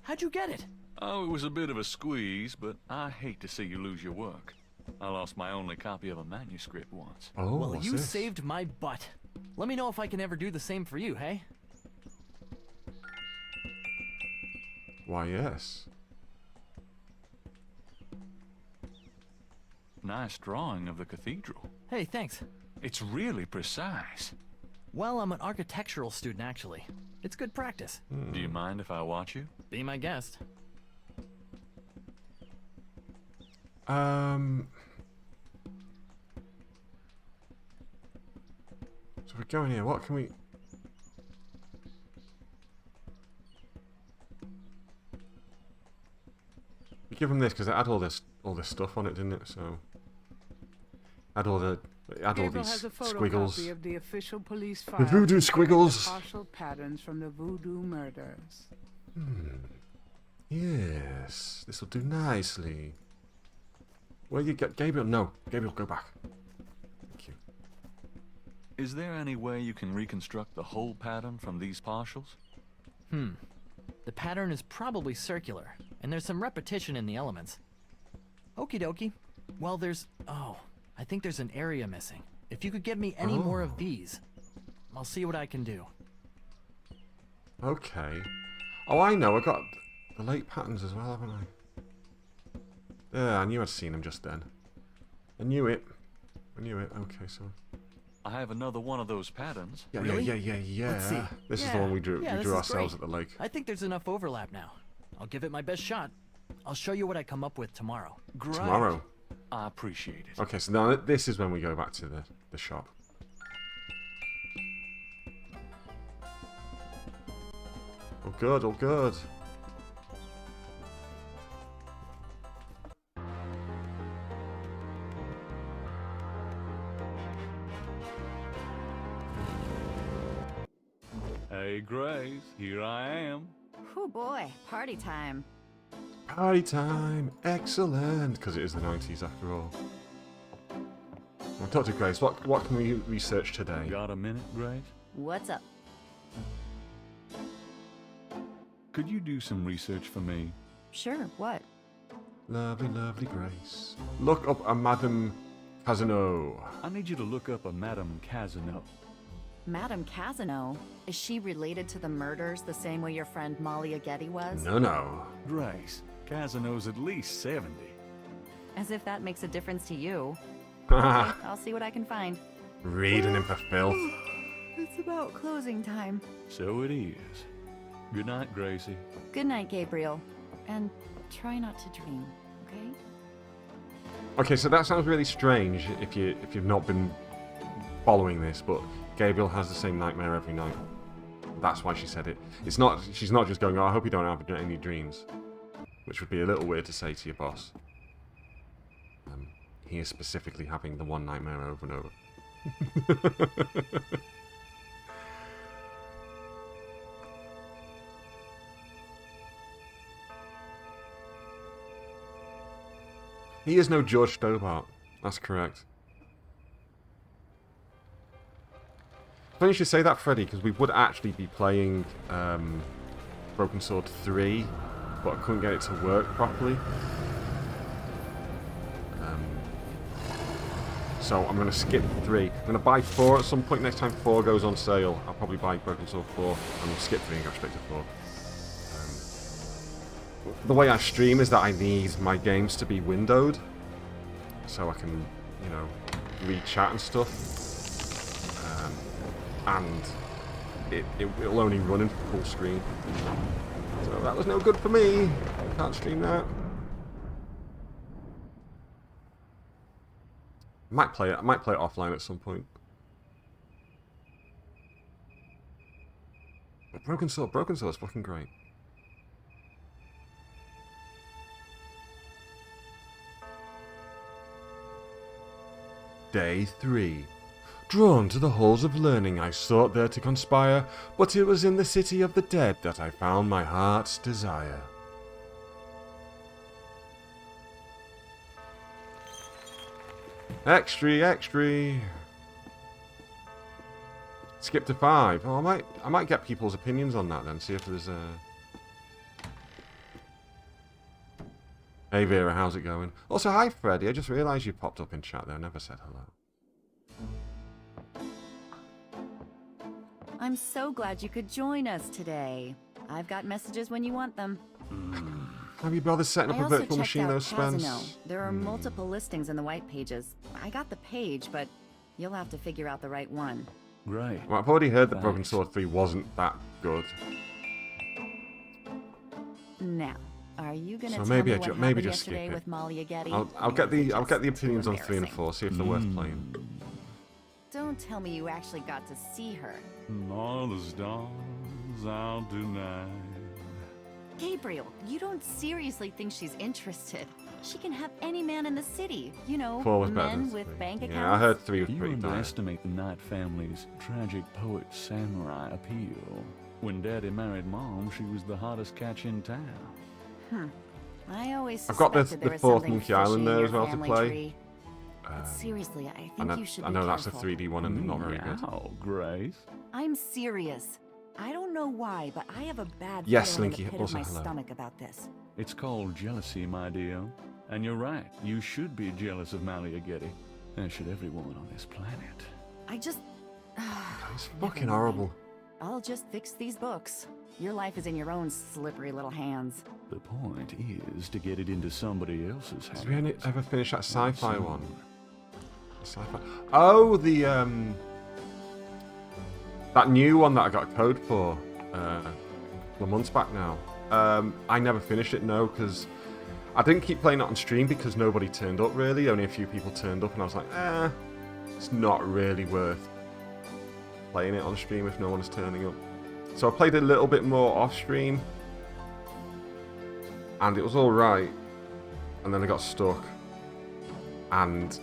How'd you get it? Oh, it was a bit of a squeeze, but I hate to see you lose your work. I lost my only copy of a manuscript once. Oh, Well, what's you this? saved my butt. Let me know if I can ever do the same for you, hey? Why, yes. Nice drawing of the cathedral. Hey, thanks. It's really precise. Well, I'm an architectural student, actually. It's good practice. Do you mind if I watch you? Be my guest. So we're going here. What can we... We give them this because it had all this stuff on it, didn't it? So had all Gabriel these has a squiggles. photocopy of the official police file. The voodoo containing squiggles. the partial patterns from the voodoo murders. Yes, this will do nicely. Where you get Gabriel? No, Gabriel, go back. Thank you. Is there any way you can reconstruct the whole pattern from these partials? The pattern is probably circular, and there's some repetition in the elements. Okie dokie. Well, I think there's an area missing. If you could get me any more of these, I'll see what I can do. Okay. Oh, I know. I got the late patterns as well, haven't I? Yeah, I knew I'd seen them just then. I knew it. Okay, so... I have another one of those patterns. Yeah, Really? yeah. Let's see. This is the one we drew. Yeah, we this drew is ourselves great. at the lake. I think there's enough overlap now. I'll give it my best shot. I'll show you what I come up with tomorrow. Great. Tomorrow. I appreciate it. Okay, so now this is when we go back to the shop. All good, all good. Hey, Grace, here I am. Whew, boy, party time. Party time, excellent, because it is the 90s after all. Well, Dr. Grace, what can we research today? Got a minute, Grace? What's up? Could you do some research for me? Sure, what? Lovely, lovely Grace. Look up a Madame Casino. I need you to look up a Madame Casino. Madame Casino? Is she related to the murders the same way your friend Molly Aghetti was? No. Grace, Casino's at least 70. As if that makes a difference to you. Haha. Okay, I'll see what I can find. Reading him for filth. It's about closing time. So it is. Good night, Gracie. Good night, Gabriel. And try not to dream, okay? Okay, so that sounds really strange if you've not been following this, but Gabriel has the same nightmare every night. That's why she said it. She's not just going, oh, I hope you don't have any dreams. Which would be a little weird to say to your boss. He is specifically having the one nightmare over and over. He is no George Stobart. That's correct. Funny you should say that, Freddy, because we would actually be playing Broken Sword 3, but I couldn't get it to work properly. So I'm going to skip 3. I'm going to buy 4 at some point. Next time 4 goes on sale, I'll probably buy Broken Sword 4 and skip 3 and go straight to 4. The way I stream is that I need my games to be windowed, so I can, you know, read chat and stuff. And it'll only run in full screen. So that was no good for me. Can't stream that. I might play it offline at some point. But Broken Sword's fucking great. Day 3. Drawn to the halls of learning, I sought there to conspire, but it was in the city of the dead that I found my heart's desire. Extra. Skip to 5. Oh, I might get people's opinions on that then. See if there's a. Hey Vera, how's it going? Also, hi Freddy. I just realised you popped up in chat there. I never said hello. I'm so glad you could join us today. I've got messages when you want them. Have you bothered setting up a virtual machine though, Spence? Casino. There are multiple listings in the white pages. I got the page, but you'll have to figure out the right one. Right. Well, I've already heard that Broken Sword 3 wasn't that good. Now, are you gonna So tell maybe me what happened just yesterday skip it. with Molly Aghetti? I'll get the opinions on 3 and 4. See if they're worth playing. Don't tell me you actually got to see her. All the stars out tonight. Gabriel, you don't seriously think she's interested. She can have any man in the city. You know, 4 was better men than with 3. bank accounts. Yeah, I heard 3 was You pretty dire. underestimate the Knight family's tragic poet samurai appeal. When Daddy married Mom, she was the hottest catch in town. I always I've got suspected the there was fourth something Monkey Island fishy in there your as well to family play. tree. But seriously, I think And you should I be know that's a careful. 3D one and not very good. Oh, Grace. I'm serious. I don't know why, but I have a bad Yes, feeling Slinky, in the pit also of my hello. stomach about this. It's called jealousy, my dear. And you're right. You should be jealous of Malia Getty. As should every woman on this planet. I just... It's Never fucking mind. horrible. I'll just fix these books. Your life is in your own slippery little hands. The point is to get it into somebody else's hands. Did we ever finish that sci-fi one? Sci-fi. Oh, the that new one that I got a code for a couple of months back now. I never finished it, no, because I didn't keep playing it on stream because nobody turned up really. Only a few people turned up, and I was like, it's not really worth playing it on stream if no one is turning up. So I played a little bit more off stream, and it was all right. And then I got stuck, and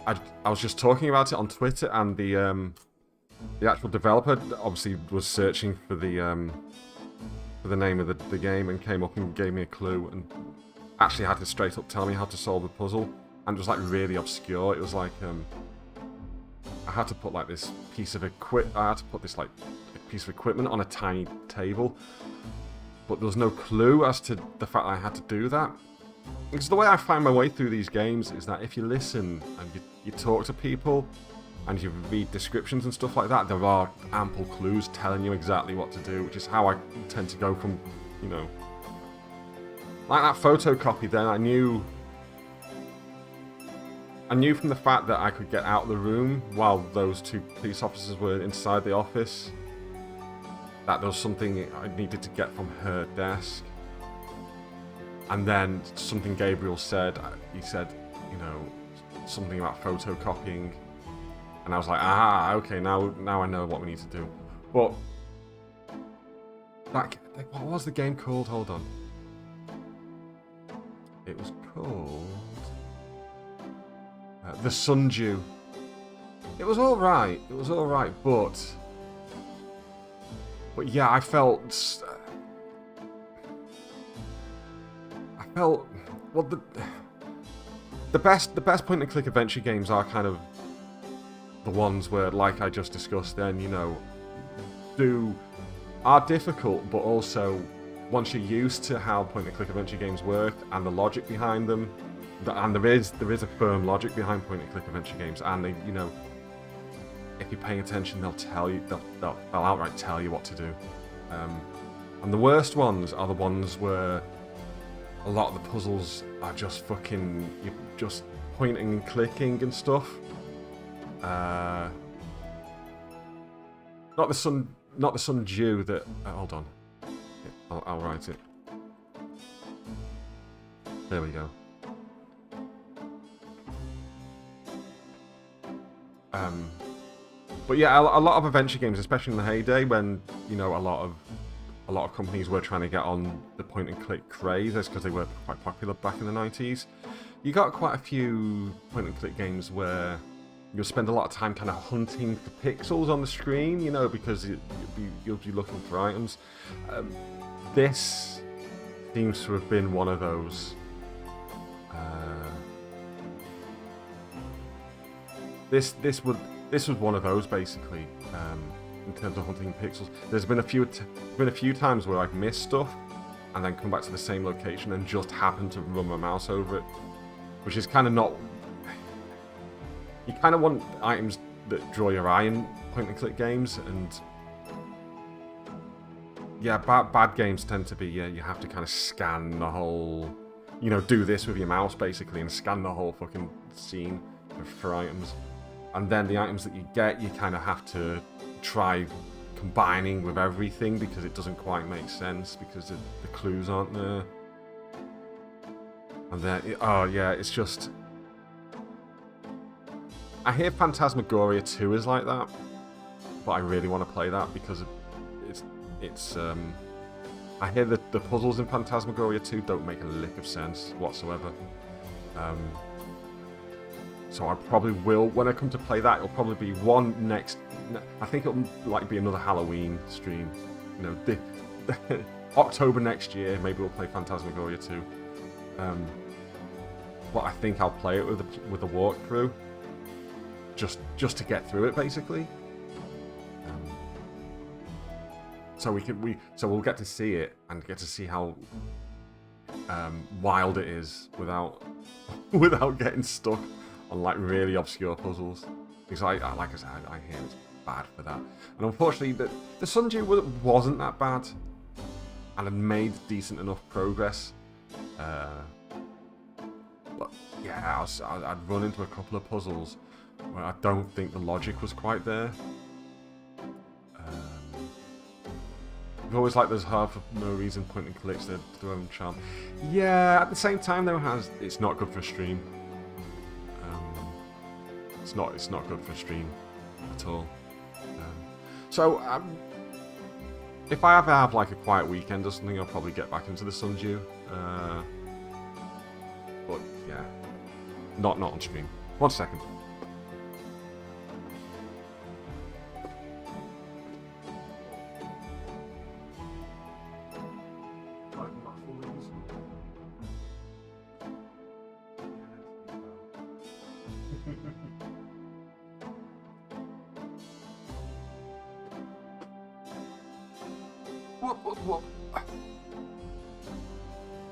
I was just talking about it on Twitter, and the actual developer obviously was searching for the name of the game and came up and gave me a clue, and actually had to straight up tell me how to solve the puzzle, and it was like really obscure. It was like I had to put like this piece of piece of equipment on a tiny table, but there was no clue as to the fact that I had to do that. Because the way I find my way through these games is that if you listen and you talk to people and you read descriptions and stuff like that, there are ample clues telling you exactly what to do, which is how I tend to go from, you know, like that photocopy. Then I knew from the fact that I could get out of the room while those two police officers were inside the office, that there was something I needed to get from her desk. And then something Gabriel said, he said, you know, something about photocopying. And I was like, okay, now I know what we need to do. But what was the game called? Hold on. It was called The Sundew. It was all right. It was all right, but yeah, I felt well, the best point and click adventure games are kind of the ones where, like I just discussed then, you know, are difficult, but also once you're used to how point and click adventure games work and the logic behind them, and there is a firm logic behind point and click adventure games, and they, you know, if you're paying attention, they'll outright tell you what to do. And the worst ones are the ones where a lot of the puzzles are just fucking, you're just pointing and clicking and stuff. Not the Sundew that. Hold on, I'll write it. There we go. But yeah, a lot of adventure games, especially in the heyday when, you know, a lot of companies were trying to get on the point and click craze, that's because they were quite popular back in the 90s. You got quite a few point and click games where you'll spend a lot of time kind of hunting for pixels on the screen, you know, because you'll be looking for items. This seems to have been one of those. This was one of those basically, in terms of hunting pixels. There's been a few times where I've missed stuff and then come back to the same location and just happen to run my mouse over it, which is kind of not. You kind of want items that draw your eye in point and click games, and yeah, bad games tend to be, yeah, you have to kind of scan the whole, you know, do this with your mouse basically and scan the whole fucking scene for items. And then the items that you get, you kind of have to try combining with everything because it doesn't quite make sense because the clues aren't there. And then, it's just. I hear Phantasmagoria 2 is like that, but I really want to play that because it's. I hear that the puzzles in Phantasmagoria 2 don't make a lick of sense whatsoever. So I probably will, when I come to play that, it'll probably be I think it'll like be another Halloween stream. You know, October next year, maybe we'll play Phantasmagoria 2. But I think I'll play it with a walkthrough, just to get through it, basically. So we'll get to see it and get to see how wild it is without getting stuck on like really obscure puzzles. Because like I said, I hear it's bad for that. And unfortunately, the Sundew wasn't that bad, and had made decent enough progress. But yeah, I'd run into a couple of puzzles where I don't think the logic was quite there. I've always like there's hard for no reason point and clicks, they're their own charm. Yeah, at the same time though, it's not good for stream. It's not good for stream at all. So if I ever have like a quiet weekend or something, I'll probably get back into the Sundew. But yeah, not on stream. 1 second.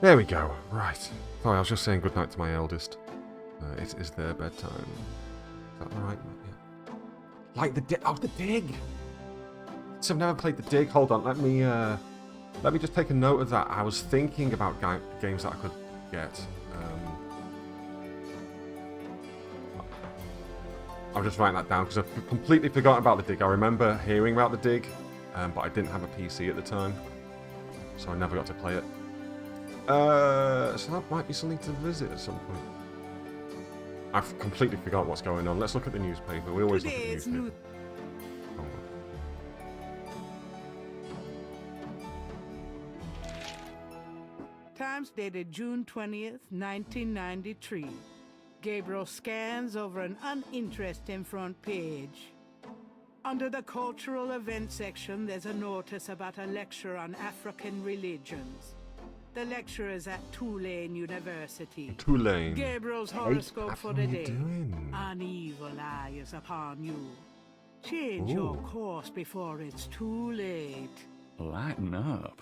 There we go. Right. Sorry, I was just saying goodnight to my eldest. It is their bedtime. Is that right? Yeah. Like the dig. Oh, the dig! So I've never played the dig. Hold on. Let me just take a note of that. I was thinking about games that I could get. I'm just writing that down because I've completely forgotten about the dig. I remember hearing about the dig, but I didn't have a PC at the time, so I never got to play it. So that might be something to visit at some point. I've completely forgot what's going on. Let's look at the newspaper. We always look at the newspaper. Times dated June 20th, 1993. Gabriel scans over an uninteresting front page. Under the cultural events section, there's a notice about a lecture on African religions. The lecture is at Tulane University. Tulane. Gabriel's horoscope for the day. An evil eye is upon you. Change your course before it's too late. Lighten up.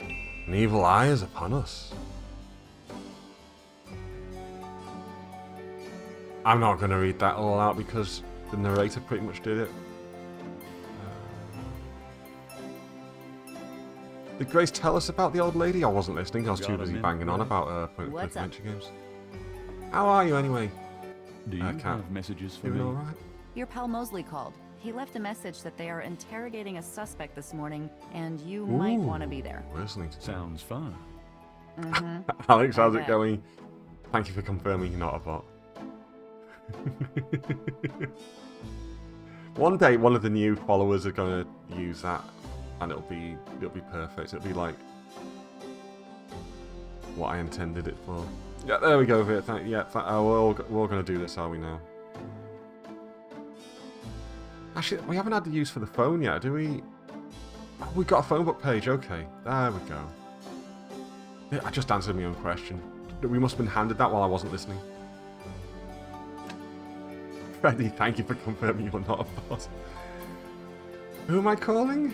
An evil eye is upon us. I'm not going to read that all out because the narrator pretty much did it. Did Grace tell us about the old lady? I wasn't listening. I was too busy banging on about point-and-click adventure games. How are you anyway? Do you have messages for me? All right? Your pal Mosley called. He left a message that they are interrogating a suspect this morning, and you might want to be there. Listening to Sounds fun. Alex, how's it going? Thank you for confirming you're not a bot. One day, one of the new followers are going to use that, and it'll be perfect. It'll be like what I intended it for. Yeah, there we go. We're all going to do this, are we now? Actually, we haven't had the use for the phone yet, do we? Oh, we've got a phone book page. Okay, there we go. Yeah, I just answered my own question. We must have been handed that while I wasn't listening. Freddy, thank you for confirming you're not a bot. Who am I calling?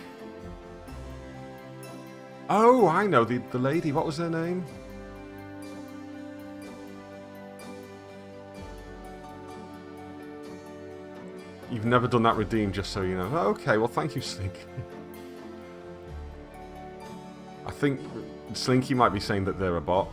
Oh, I know, the lady. What was her name? You've never done that redeem, just so you know. Oh, okay, well, thank you, Slinky. I think Slinky might be saying that they're a bot.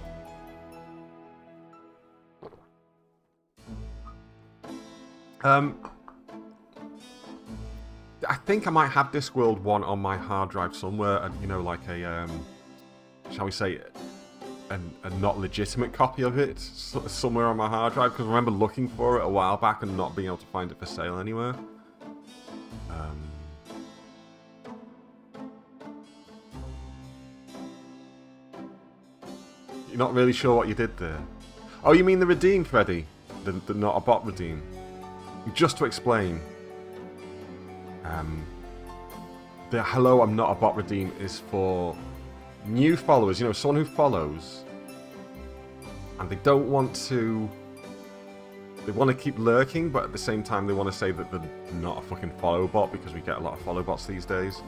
I think I might have Discworld 1 on my hard drive somewhere, you know, like a, shall we say, a not legitimate copy of it somewhere on my hard drive, because I remember looking for it a while back and not being able to find it for sale anywhere. You're not really sure what you did there? Oh, you mean the redeem, Freddy? The not a bot redeem? Just to explain, the hello I'm not a bot redeem is for new followers, you know, someone who follows, and they don't want to... They want to keep lurking, but at the same time they want to say that they're not a fucking follow bot, because we get a lot of follow bots these days.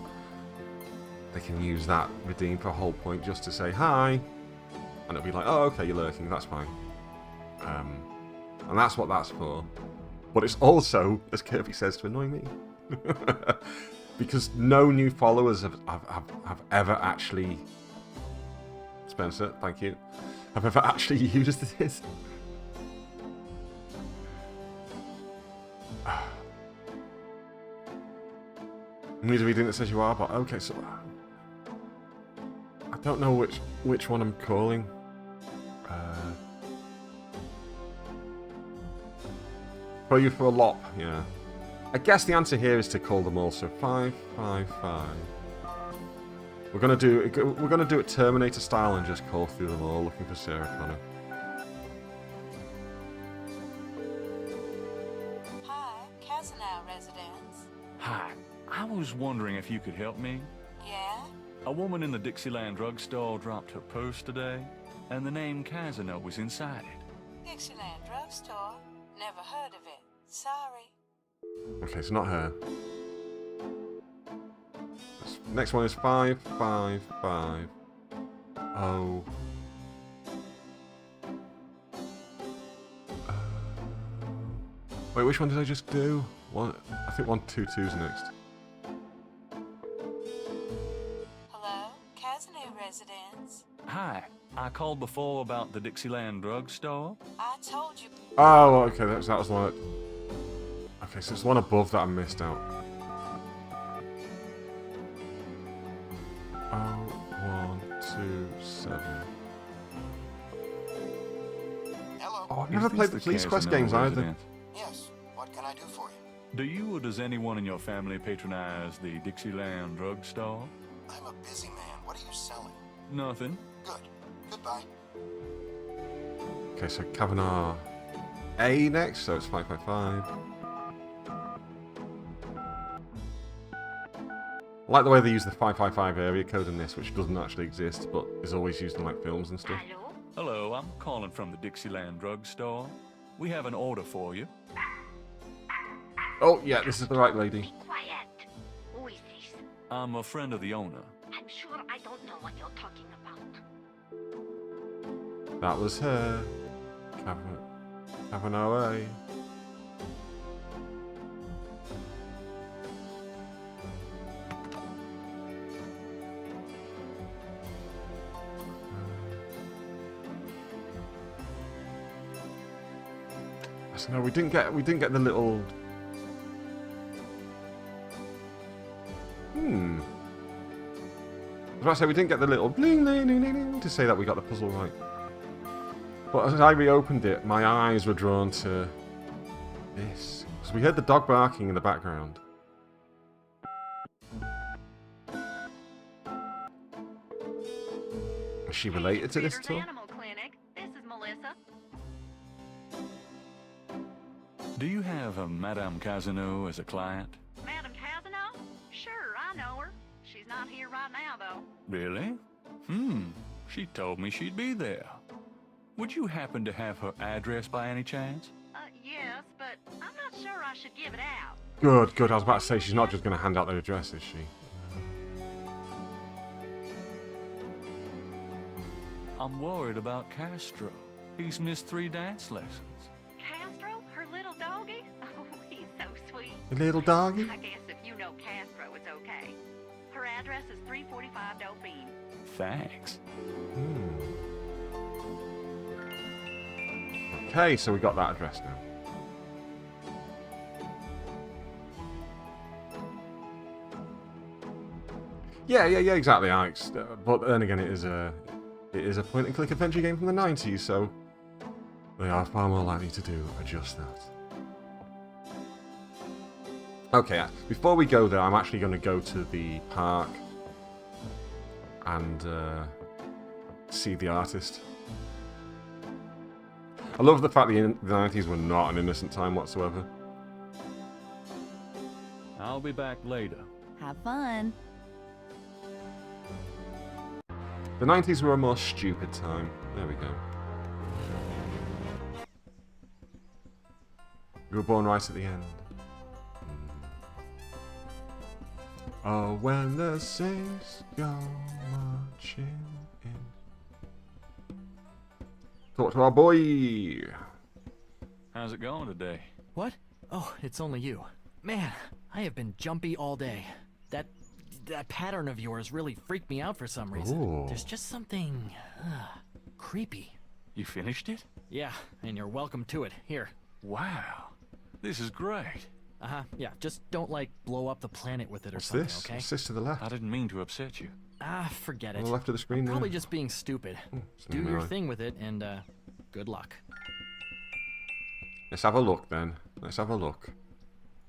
They can use that redeem for a whole point just to say hi, and it'll be like, oh, okay, you're lurking, that's fine. And that's what that's for. But it's also, as Kirby says, to annoy me. Because no new followers have ever actually... Spencer, thank you. Have ever actually used this. Need a reading that says you are, but okay, so... I don't know which one I'm calling. Call you for a lop, yeah. I guess the answer here is to call them all, so 5, 5, 5. We're gonna do it Terminator style and just call through them all, looking for Sarah Connor. Hi, Casanau residents. Hi, I was wondering if you could help me. Yeah? A woman in the Dixieland drugstore dropped her purse today, and the name Casino was inside it. Dixieland drugstore? Never heard of it. Sorry. Okay, it's not her. Next one is 5, 5, 5. Oh. Wait, which one did I just do? One, I think 1, 2, 2's next. Hello, Casanau residents. Hi, I called before about the Dixieland drugstore. I told you. Oh, okay, that was the one that... Okay, so it's the one above that I missed out. Oh, 1, 2, 7. Hello. Oh, I've never played the Police Quest games either. Yes. What can I do for you? Do you or does anyone in your family patronize the Dixieland drugstore? I'm a busy man. What are you selling? Nothing. Good. Goodbye. Okay, so Kavanaugh A next, so it's 5, 5, 5. I like the way they use the 555 area code in this, which doesn't actually exist, but is always used in like films and stuff. Hello, I'm calling from the Dixieland drugstore. We have an order for you. Oh, yeah, this is the right lady. Be quiet. Who is this? I'm a friend of the owner. I'm sure I don't know what you're talking about. That was her. Kavanaugh A. No, we didn't get the little. I was about to say we didn't get the little bling bling bling bling to say that we got the puzzle right. But as I reopened it, my eyes were drawn to this. So we heard the dog barking in the background. Is she related to this at all? Animal Clinic. This is Melissa. Do you have a Madame Casino as a client? Madame Casino? Sure, I know her. She's not here right now, though. Really? She told me she'd be there. Would you happen to have her address by any chance? Yes, but I'm not sure I should give it out. Good, good. I was about to say she's not just going to hand out their address, is she? I'm worried about Castro. He's missed 3 dance lessons. Castro? Her little doggy? Oh, he's so sweet. The little doggy? I guess if you know Castro, it's okay. Her address is 345 Dauphine. Thanks. Okay, so we got that address now. Yeah, exactly, Alex. But then again, it is a point-and-click adventure game from the 90s, so they are far more likely to do just that. Okay, before we go there, I'm actually going to go to the park and see the artist. I love the fact that the 90s were not an innocent time whatsoever. I'll be back later. Have fun. The 90s were a more stupid time. There we go. You were born right at the end. Oh, when the saints go marching in. Talk to our boy. How's it going today? What? Oh, it's only you. Man, I have been jumpy all day. That pattern of yours really freaked me out for some reason. Ooh. There's just something creepy. You finished it? Yeah, and you're welcome to it. Here. Wow. This is great. Uh-huh, yeah, just don't, like, blow up the planet with it or What's something, this? okay? What's this to the left? I didn't mean to upset you. Ah, forget it. On the left of the screen I'm there. probably just being stupid. Do something your right. thing with it, and, good luck. Let's have a look then. Let's have a look.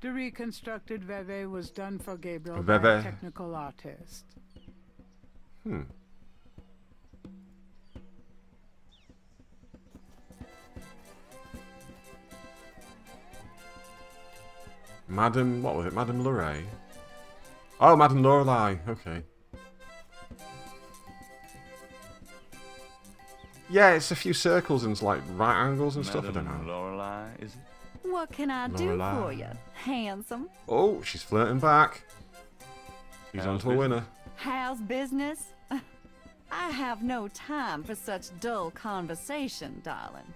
The reconstructed Veve was done for Gabriel Veve. by a technical artist. Madame, what was it? Madame Lorraine? Oh, Madame Lorelei. Okay. Yeah, it's a few circles and it's like right angles and stuff. I don't know. Lorelei, is it? What can I do Lorelei. for you, handsome? Oh, she's flirting back. She's on to a winner. How's business? I have no time for such dull conversation, darling.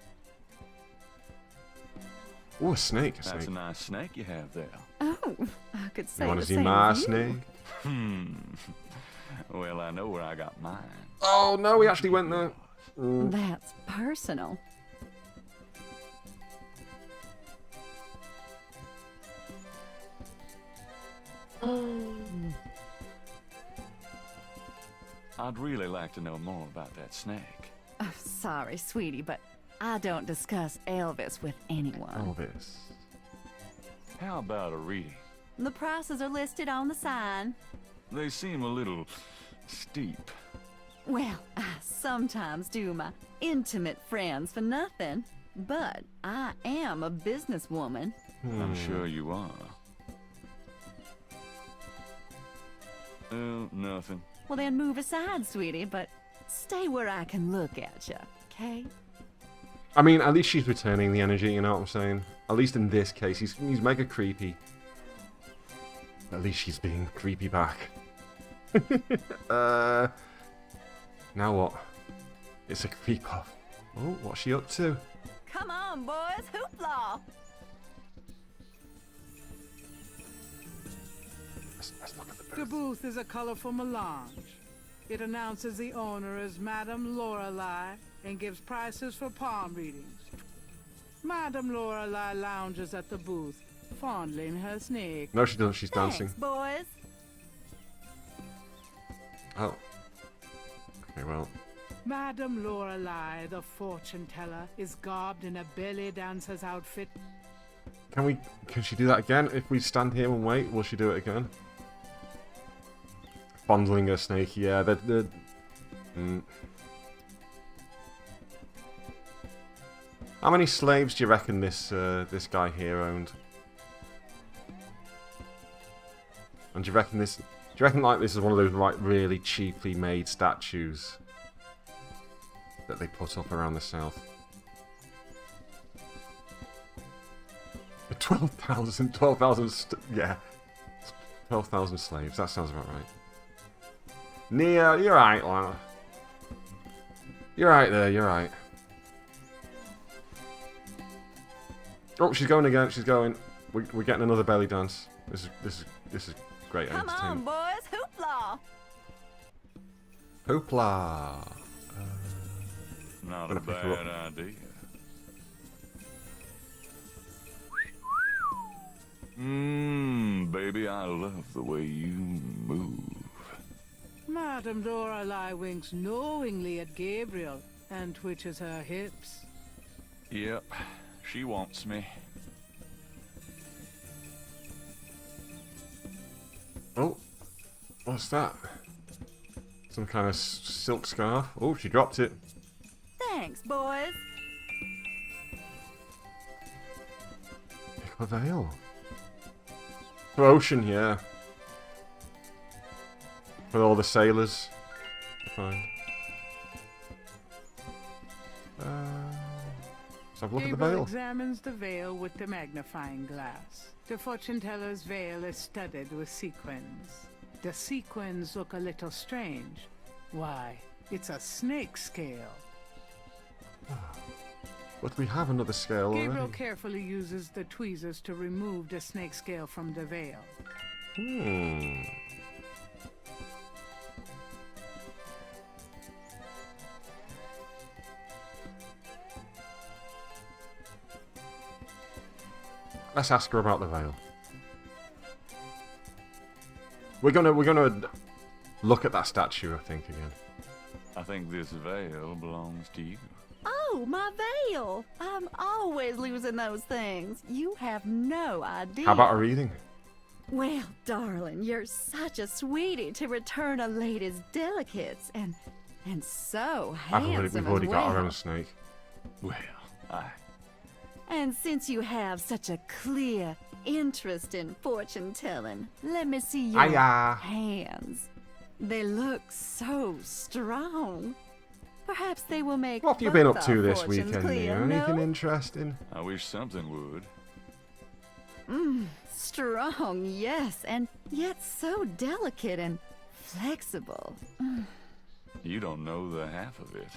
Oh, a snake. A That's snake. a nice snake you have there. Oh, I could say You want the to see same my of you. snake? Well, I know where I got mine. Oh, no, we actually went there. That's personal. I'd really like to know more about that snake. Oh, sorry, sweetie, but I don't discuss Elvis with anyone. Elvis. How about a reading? The prices are listed on the sign. They seem a little steep. Well, I sometimes do my intimate friends for nothing, but I am a businesswoman. I'm sure you are. Oh, nothing. Well, then move aside, sweetie, but stay where I can look at you, okay? I mean, at least she's returning the energy, you know what I'm saying? At least in this case, he's mega creepy. At least she's being creepy back. Now what? It's a creep off. Oh, what's she up to? Come on, boys, hoopla! Let's look at the booth. The booth is a colorful melange. It announces the owner as Madame Lorelei and gives prices for palm readings. Madame Lorelei lounges at the booth, fondling her snake. No, she doesn't. She's dancing. Thanks, boys. Oh. Okay, well. Madame Lorelei, the fortune teller, is garbed in a belly dancer's outfit. Can she do that again? If we stand here and wait, will she do it again? Fondling her snake, yeah. How many slaves do you reckon this guy here owned? And do you reckon like this is one of those like really cheaply made statues that they put up around the south? 12,000, yeah. 12,000 slaves, that sounds about right. Neo, you're right, lad. You're right there, you're right. Oh, she's going again, she's going. We're getting another belly dance. This is great Come on, entertainment. boys, hoopla! Hoopla! Not Gonna a pick her up. bad idea. Baby, I love the way you move. Madame Lorelei winks knowingly at Gabriel and twitches her hips. Yep, she wants me. Oh, what's that? Some kind of silk scarf. Oh, she dropped it. Thanks, boys. Pick a veil. For ocean, yeah. For all the sailors. Fine. Let's have a look at the Gabriel veil. examines the veil with the magnifying glass. The fortune teller's veil is studded with sequins. The sequins look a little strange. Why, it's a snake scale. But we have another scale Gabriel already. carefully uses the tweezers to remove the snake scale from the veil. Let's ask her about the veil. We're gonna look at that statue, I think, again. I think this veil belongs to you. Oh, my veil! I'm always losing those things. You have no idea. How about a reading? Well, darling, you're such a sweetie to return a lady's delicates, and so handsome We've already as got our well. own snake. Well, I... And since you have such a clear interest in fortune-telling, let me see your Hiya. hands. They look so strong. Perhaps they will make What have you been both up to our this fortunes weekend, clear, Neo? Anything no? interesting? I wish something would. Strong, yes, and yet so delicate and flexible. You don't know the half of it.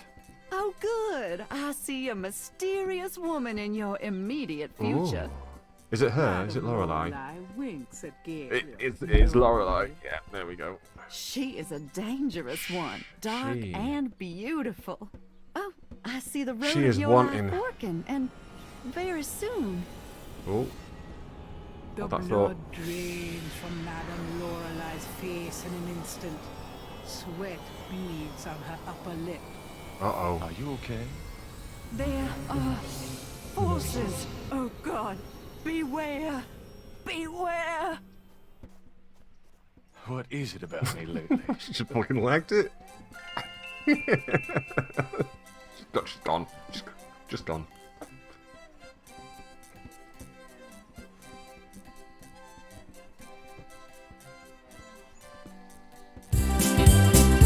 Oh, good. I see a mysterious woman in your immediate future. Ooh. Is it her? Is it Lorelei? Winks at Gabriel. It's Lorelei. Yeah, there we go. She is a dangerous one, dark She. and beautiful. Oh, I see the road She of is your wanting- life forking, and very soon. Oh. The Hold that blood thought. drains from Madame Lorelei's face in an instant. Sweat beads on her upper lip. Uh-oh. Are you okay? There are forces. Oh God, beware, beware. What is it about me lately? She just fucking liked it. She's gone. Just gone.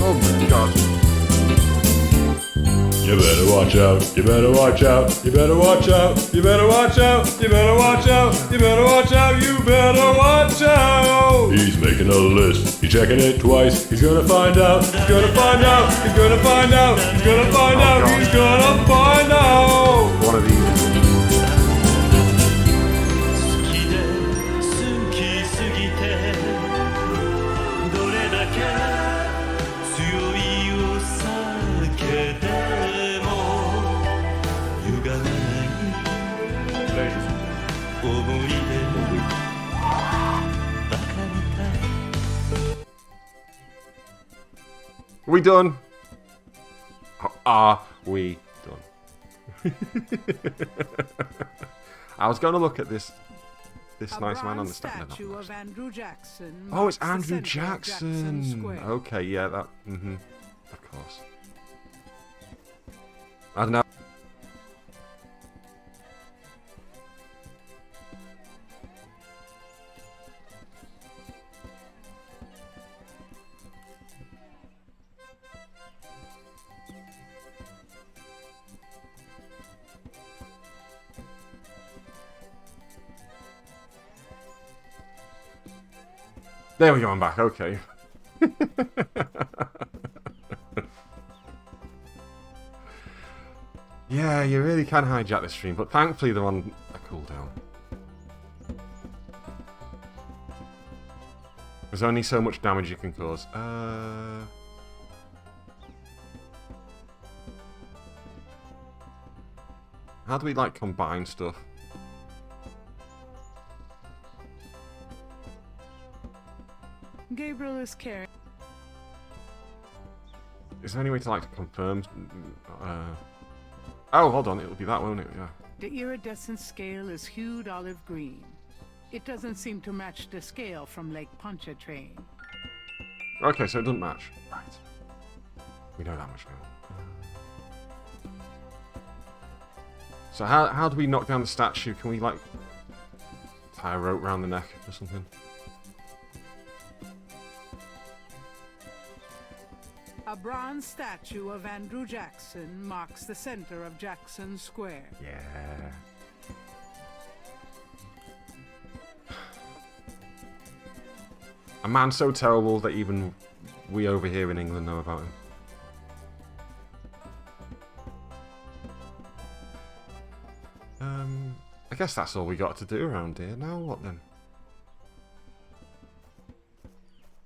Oh my god. You better watch out, you better watch out, you better watch out, you better watch out, you better watch out, you better watch out, you better watch out. He's making a list, he's checking it twice, he's gonna find out, he's gonna find out, he's gonna find out, he's gonna find out, he's gonna find out. One of these. 好きすぎてどれだけ強いお酒でも歪まない思い出バカみたい We done? Are we done? I was going to look at this nice man on the stand. Statue of Andrew Jackson. Oh, it's marks the Andrew center of Jackson. Square. Okay, yeah, that. Of course. I don't know. There we go, I'm back, okay. Yeah, you really can hijack the stream, but thankfully they're on a cooldown. There's only so much damage you can cause. How do we, like, combine stuff? Gabriel is carrying. Is there any way to, like, confirm? Oh, hold on, it'll be that, won't it? Yeah. The iridescent scale is hued olive green. It doesn't seem to match the scale from Lake Pontchartrain. Okay, so it doesn't match. Right. We know that much now. So how do we knock down the statue? Can we, like, tie a rope around the neck or something? A bronze statue of Andrew Jackson marks the center of Jackson Square. Yeah. A man so terrible that even we over here in England know about him. I guess that's all we got to do around here. Now what then?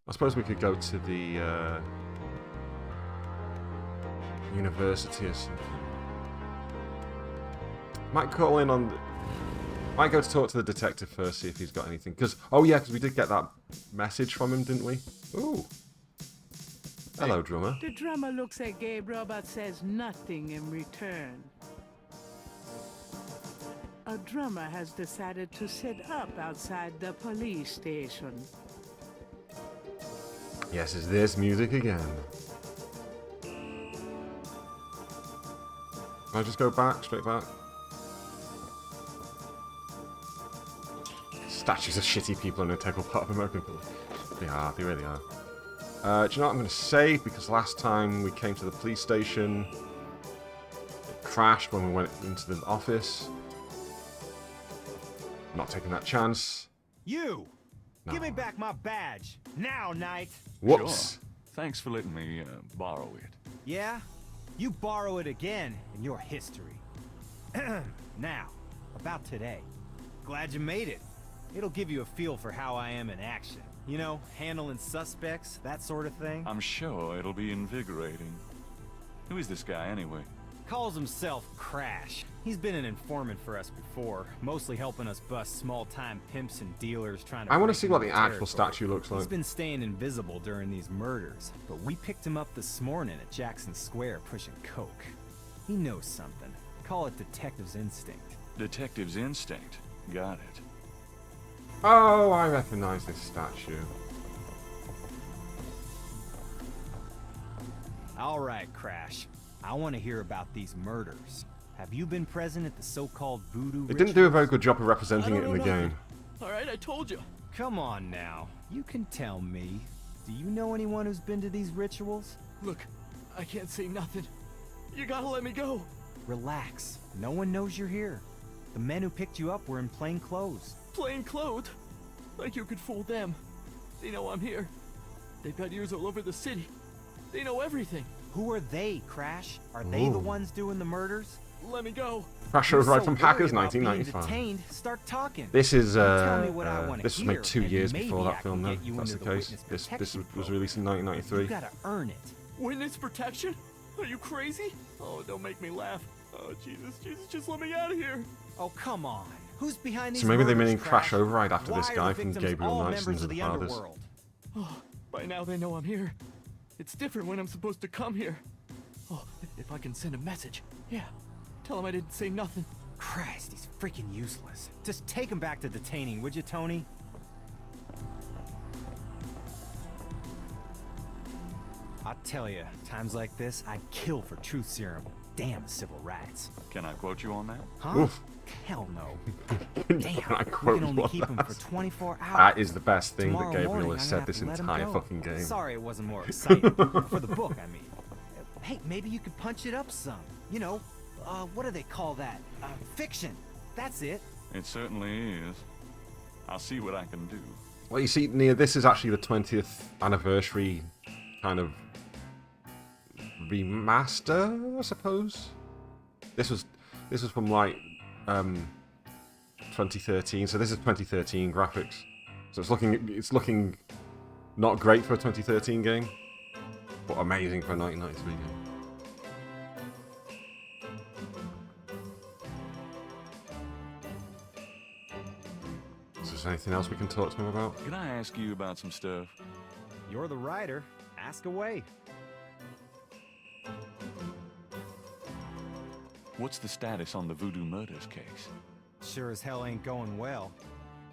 I suppose we could go to the university or something. Might call in on... Might go to talk to the detective first, see if he's got anything. Because, oh yeah, because we did get that message from him, didn't we? Ooh. Hello, drummer. The drummer looks at Gabriel but says nothing in return. A drummer has decided to sit up outside the police station. Yes, it's this music again. Can I just go back, straight back? Statues of shitty people are an integral part of American people. They really are. Do you know what I'm going to save? Because last time we came to the police station, it crashed when we went into the office. I'm not taking that chance. You! No. Give me back my badge. Now, Knight! Whoops. Sure. Thanks for letting me borrow it. Yeah? You borrow it again, and you're history. Now, about today. Glad you made it. It'll give you a feel for how I am in action. You know, handling suspects, that sort of thing. I'm sure it'll be invigorating. Who is this guy, anyway? Calls himself Crash. He's been an informant for us before, mostly helping us bust small-time pimps and dealers trying to... I want to see what the break into actual territory. statue looks like. He's been staying invisible during these murders, but we picked him up this morning at Jackson Square pushing coke. He knows something. Call it detective's instinct. Detective's instinct. Got it. Oh, I recognize this statue. All right, Crash. I want to hear about these murders. Have you been present at the so-called voodoo It didn't do a very good job of representing it in the game. All right, I told you. Come on now. You can tell me. Do you know anyone who's been to these rituals? Look, I can't say nothing. You gotta let me go. Relax. No one knows you're here. The men who picked you up were in plain clothes. Plain clothed? Like you could fool them. They know I'm here. They've got ears all over the city. They know everything. Who are they, Crash? Are they the ones doing the murders? Let me go. Crash was right from Hackers 1995. Detained, start talking. This is this was made 2 years before that film, though. That's the case. This was released in 1993. You gotta earn it. Witness protection? Are you crazy? Oh, don't make me laugh. Oh, Jesus, just let me out of here. Oh, come on. Who's behind these So maybe they murders, made Crash Override after Why this are guy the from victims Gabriel all Knight, members Sons of of the the Fathers. underworld? Oh, by now they know I'm here. It's different when I'm supposed to come here. Oh, if I can send a message. Yeah. Tell them I didn't say nothing. Christ, he's freaking useless. Just take him back to detaining, would you, Tony? I tell you, times like this, I'd kill for truth serum. Damn civil rights. Can I quote you on that? Huh? Oof. Hell no. Damn, We can only keep him for 24 hours. That is the best thing Tomorrow that Gabriel morning, has I'm said gonna this have to let him entire go. fucking game. Sorry it wasn't more exciting. For the book, I mean. Hey, maybe you could punch it up some. You know, what do they call that? Fiction. That's it. It certainly is. I'll see what I can do. Well, you see, Nia, this is actually the 20th anniversary kind of remaster, I suppose. This was from like 2013, so this is 2013 graphics. So it's looking not great for a 2013 game, but amazing for a 1993 game. Is there anything else we can talk to him about? Can I ask you about some stuff? You're the writer. Ask away. What's the status on the voodoo murders case? Sure as hell ain't going well.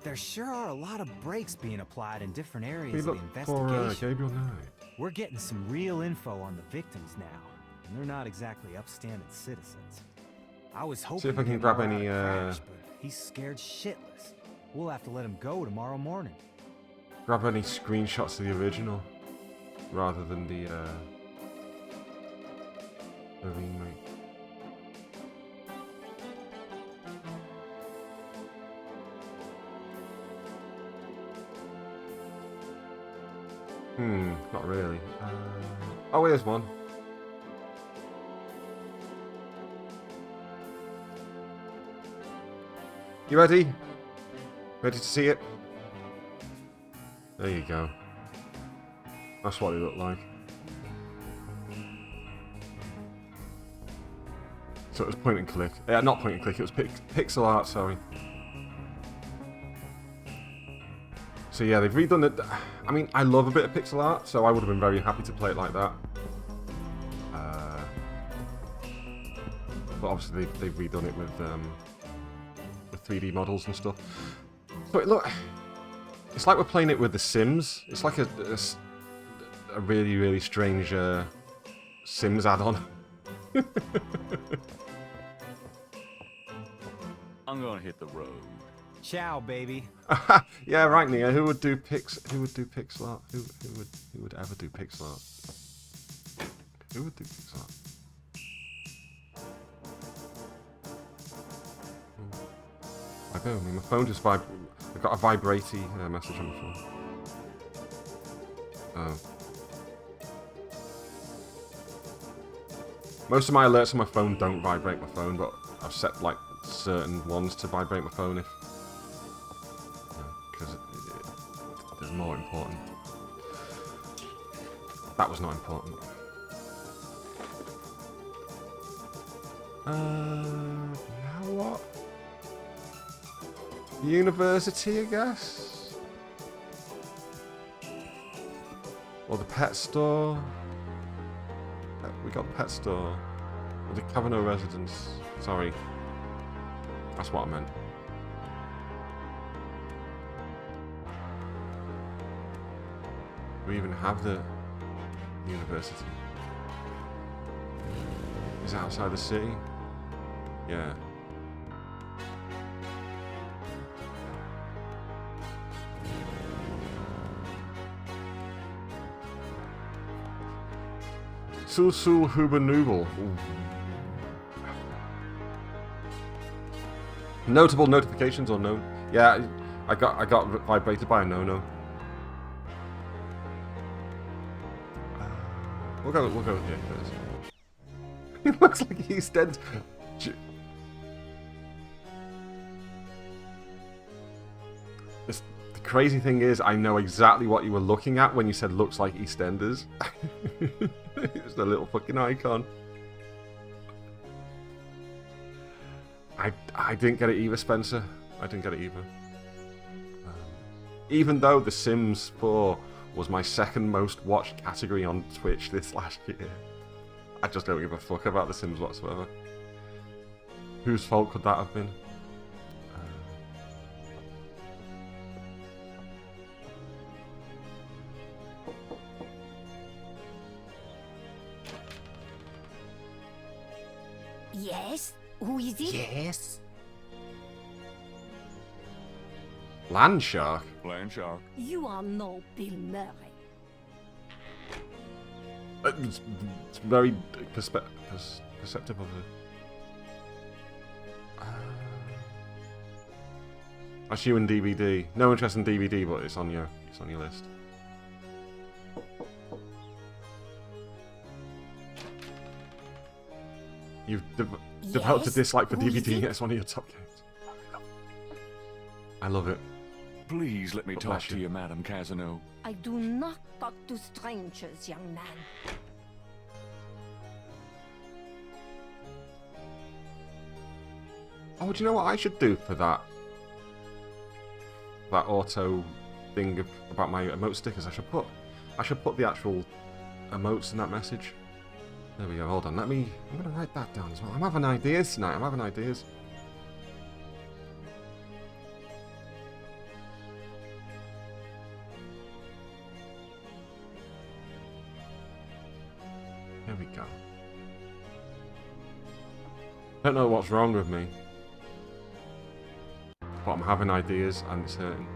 There sure are a lot of brakes being applied in different We areas look of the for investigation. Gabriel Knight. We're getting some real info on the victims now, and they're not exactly upstanding citizens. I was hoping See if I to can get grab more out any, of Crash, but he's scared shitless. We'll have to let him go tomorrow morning. Grab any screenshots of the original rather than the The remake. Not really. Oh, here's one. You ready? Ready to see it? There you go. That's what it looked like. So it was point and click. Not point and click, it was pixel art, sorry. So yeah, they've redone it. I mean, I love a bit of pixel art, so I would have been very happy to play it like that. But obviously they've redone it with 3D models and stuff. But look, it's like we're playing it with The Sims. It's like a really, really strange Sims add-on. I'm gonna hit the road. Ciao, baby. Yeah, right, Nia. Who would do pixel art? Who would ever do pixel art? Who would do pixel art? I go. I mean, my phone just I got a vibrate-y message on my phone. Oh. Most of my alerts on my phone don't vibrate my phone, but I've set like certain ones to vibrate my phone if because they're more important. That was not important. Now what? University, I guess? Or the pet store? We got the pet store. Or the Cavano residence. Sorry. That's what I meant. We even have the university. Is it outside the city? Yeah. Sul Huber Noodle. Notable notifications or no? Yeah, I got vibrated by a no-no. We'll go here first. It looks like he's dead. The crazy thing is, I know exactly what you were looking at when you said looks like EastEnders. It was the little fucking icon. I didn't get it either, Spencer. I didn't get it either. Even though The Sims 4 was my second most watched category on Twitch this last year. I just don't give a fuck about The Sims whatsoever. Whose fault could that have been? Yes? Who is it? Yes. Land shark. Land shark. You are no Bill Murray. It's very perceptive of her. That's you in DVD. No interest in DVD, but it's on your list. You've developed a dislike for DVD. It's one of your top games. I love it. Please let me talk to you, Madam Casino. I do not talk to strangers, young man. Oh, do you know what I should do for that? That auto thing about my emote stickers. I should put the actual emotes in that message. There we go. Hold on. I'm gonna write that down as well. I'm having ideas tonight. I'm having ideas. There we go. I don't know what's wrong with me, but I'm having ideas and it's hurting.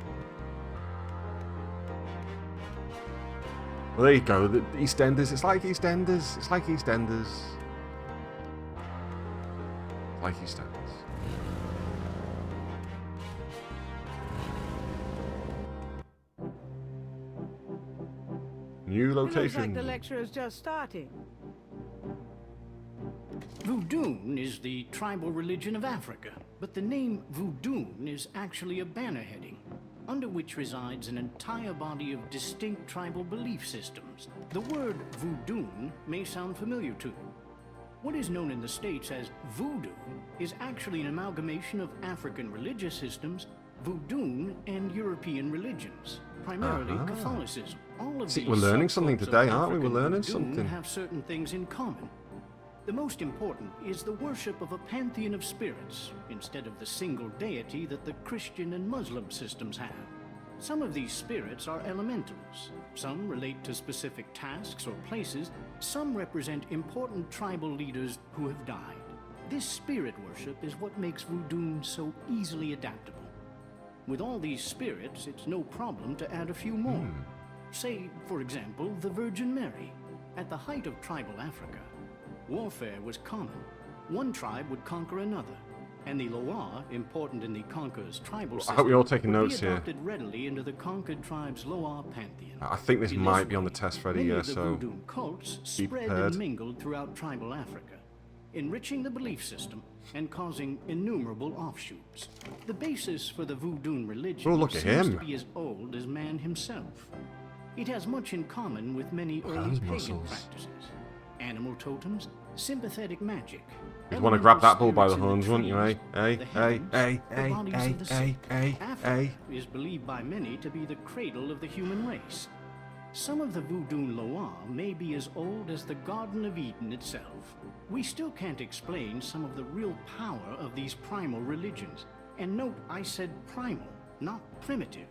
Well, there you go. The EastEnders. It's like EastEnders. It's like EastEnders. Like he stands. New It looks like location. the lecture is just starting. Voodoo is the tribal religion of Africa, but the name Voodoo is actually a banner heading, under which resides an entire body of distinct tribal belief systems. The word voodoo may sound familiar to you. What is known in the States as voodoo is actually an amalgamation of African religious systems, voodoo, and European religions, primarily Catholicism. All of See, these we're learning something subcultures of today, aren't we? We're African learning voodoo something. have certain things in common. The most important is the worship of a pantheon of spirits, instead of the single deity that the Christian and Muslim systems have. Some of these spirits are elementals. Some relate to specific tasks or places. Some represent important tribal leaders who have died. This spirit worship is what makes voodoo so easily adaptable. With all these spirits, it's no problem to add a few more. Say, for example, the Virgin Mary. At the height of tribal Africa, warfare was common. One tribe would conquer another, and the Loa, important in the conqueror's tribal system, I hope you're all taking would notes be here. adopted readily into the conquered tribe's Loa pantheon. I think this In might be way, on the test, Freddy, many yeah, of the so voodoo cults be spread prepared. and mingled throughout tribal Africa, enriching the belief system and causing innumerable offshoots. The basis for the voodoo religion Oh, look at seems him. to be as old as man himself. It has much in common with many Look at early those pagan muscles. practices. Animal totems, sympathetic magic. You'd want to grab that bull by the elemental horns, wouldn't you, eh? spirits in Hey, the hey, heavens, hey, the hey, bodies hey, of the hey, sick. hey, Africa hey. is believed by many to be the cradle of the human race. Some of the voodoo Loa may be as old as the Garden of Eden itself. We still can't explain some of the real power of these primal religions. And note, I said primal, not primitive.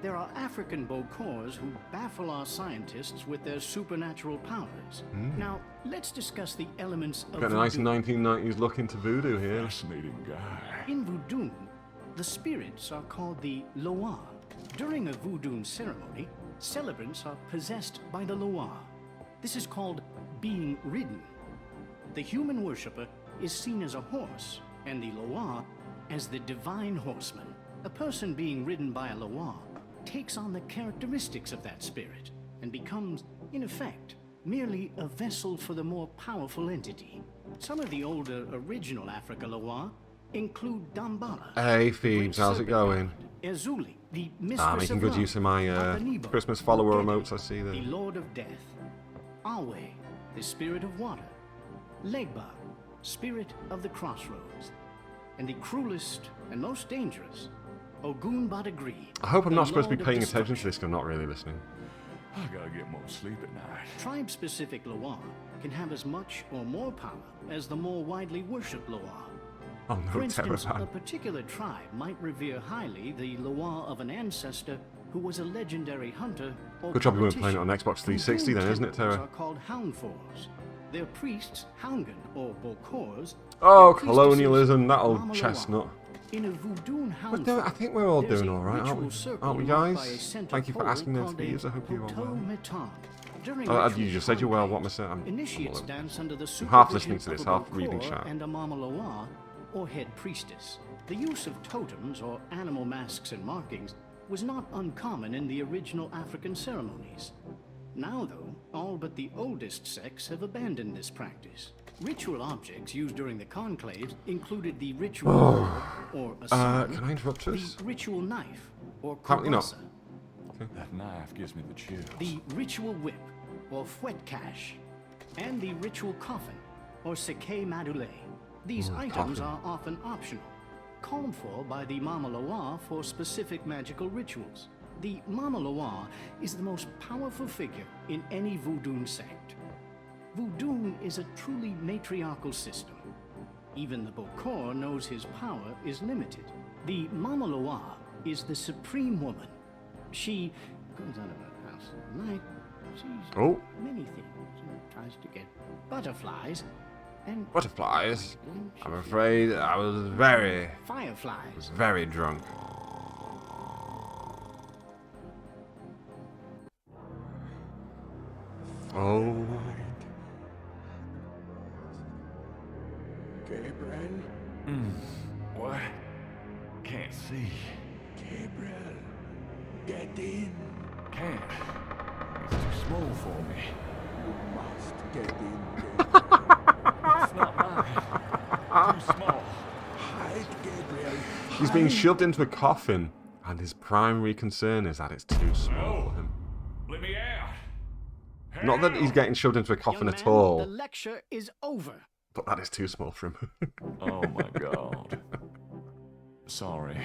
There are African Bokors who baffle our scientists with their supernatural powers. Now, let's discuss the elements of Got a nice voodoo. 1990s look into voodoo here. Fascinating guy. In voodoo, the spirits are called the Loa. During a voodoo ceremony, celebrants are possessed by the Loa. This is called being ridden. The human worshipper is seen as a horse, and the Loa as the divine horseman. A person being ridden by a Loa takes on the characteristics of that spirit and becomes, in effect, merely a vessel for the more powerful entity. Some of the older original Africa Loa include Dambala, Hey, Phoebes, how's it going? Ezuli, the mistress Making of good love, use of my Apanibo, Christmas follower Ogedi, emotes I see there. the Lord of Death, Awe, the spirit of water, Legba, spirit of the crossroads, and the cruelest and most dangerous, Ogun Badagri. I hope I'm not supposed to be Lord of paying attention to Destruction. this because I'm not really listening. I gotta get more sleep at night. Tribe-specific Loa can have as much or more power as the more widely worshipped Loa. Oh no, For instance, terrifying. a particular tribe might revere highly the Loa of an ancestor who was a legendary hunter or Good job we weren't playing it politician. on Xbox 360 then, isn't it, Temples Terra? are called houndfors. Their priests, Houngan or Bokors, Oh, their priestesses, colonialism, that old Mama Loa. chestnut. In a voodoo hound I think we're all there's doing a all right, aren't we? ritual circle Aren't we, marked by a guys? center Thank you for pole asking them called Phoebes. I hope you're all Hoto well. Meton. During You ritual just said you well. What am I conclave, saying? I'm Initiates all over. dance under the I'm half supervision listening to this, of a half reading Bokor chat. and a Mama Loa, or head priestess. The use of totems or animal masks and markings was not uncommon in the original African ceremonies. Now, though, all but the oldest sects have abandoned this practice. Ritual objects used during the conclaves included the ritual or a sword, can I interrupt us? the ritual knife, or Apparently not. kubasa, That knife gives me the chills. the ritual whip, or fouet cache, and the ritual coffin, or seke madule. These items coffin. are often optional, called for by the Mama Loa for specific magical rituals. The Mama Loa is the most powerful figure in any voodoo sect. Voodoo is a truly matriarchal system. Even the Bokor knows his power is limited. The Mama Loa is the supreme woman. She goes out of her house at night. She's many things and tries to get butterflies and Butterflies? I'm afraid I was very fireflies. drunk. Oh. Gabriel? What? Can't see. Gabriel, get in. Can't. It's too small for me. You must get in, Gabriel. It's not mine. Too small. Hide, Gabriel. He's being shoved into a coffin, and his primary concern is that it's too small for him. Let me out. Not that he's getting shoved into a coffin Young at man, all, the lecture is over. but that is too small for him. Oh my god. Sorry.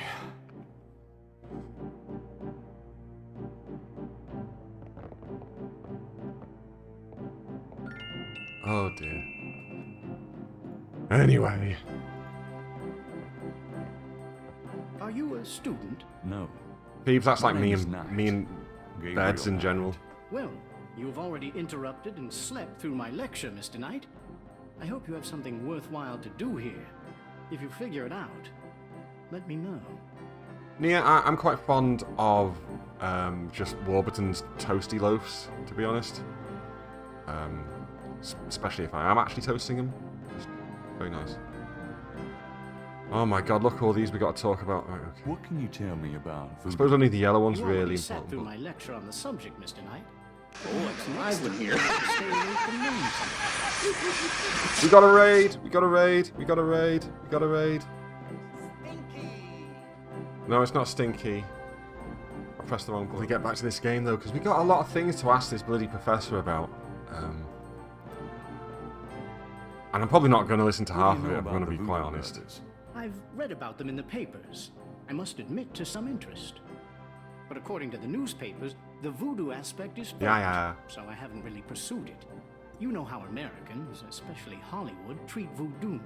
Oh dear. Anyway. Are you a student? No. Peeves, that's like My me name's and Knight. me and Gabriel beds in Knight. general. Well, you've already interrupted and slept through my lecture, Mr. Knight. I hope you have something worthwhile to do here. If you figure it out, let me know. Nia, I'm quite fond of just Warburton's toasty loaves, to be honest. Especially if I am actually toasting them. It's very nice. Oh my god, look at all these we got to talk about. Right, okay. What can you tell me about I food? suppose only the yellow one's You really already sat important. through But my lecture on the subject, Mr. Knight. What's next to here? Stay away from names. we got a raid! We got a raid! We got a raid! We got a raid! No, it's not Stinky. I pressed the wrong button. We get back to this game though, because we got a lot of things to ask this bloody professor about. And I'm probably not going to listen to half of it, I'm going to be quite honest. I've read about them in the papers. I must admit to some interest. But according to the newspapers, the voodoo aspect is faked, Yeah. so I haven't really pursued it. You know how Americans, especially Hollywood, treat voodoo.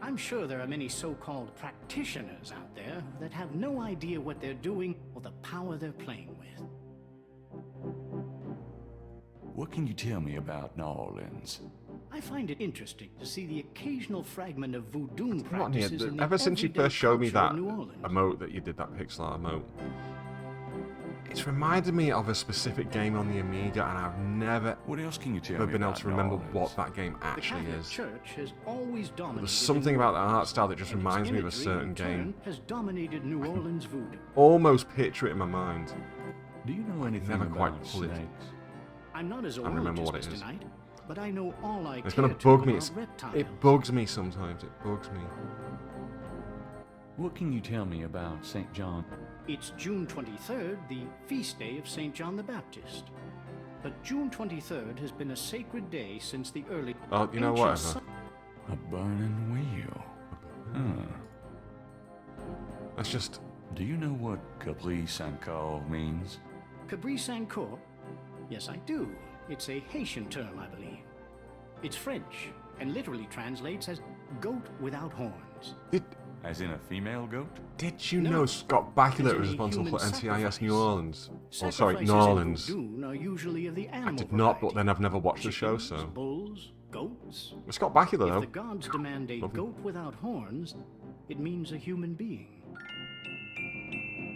I'm sure there are many so-called practitioners out there that have no idea what they're doing or the power they're playing with. What can you tell me about New Orleans? I find it interesting to see the occasional fragment of voodoo Not Nia, practices in the ever since you everyday first showed me culture of that New Orleans. emote that you did, that pixel art emote, it's reminded me of a specific game on the Amiga, and I've never What else can you tell ever me been able about to remember New Orleans? what that game The actually Catholic is. Church has always dominated. There's something about that art style that just and its reminds me of a imagery, certain in turn, game. has dominated New Orleans voodoo. Almost picture it in my mind. Do you know anything never about quite pull it. snakes? I'm not as I old remember as what it Mr. is. Knight, but I know all I It's care gonna to bug me. about reptiles. It bugs me sometimes. It bugs me. What can you tell me about St. John? It's June 23rd, the feast day of St. John the Baptist. But June 23rd has been a sacred day since the early... Oh, you know, ancient whatever. sun- A burning wheel. Huh. That's just... Do you know what Capri Saint-Cor means? Cabri Saint-Cor? Yes, I do. It's a Haitian term, I believe. It's French, and literally translates as goat without horns. As in a female goat? Did you No. know Scott Bakula It's was a responsible for human NCIS New sacrifice. Orleans? Oh, sorry, Sacrifices New in Orleans. voodoo are usually of the I animal did not, but variety. then I've never watched the show, Chickens, so... bulls, goats. It's Scott Bakula, If though. the gods demand a Love him. goat without horns, it means a human being.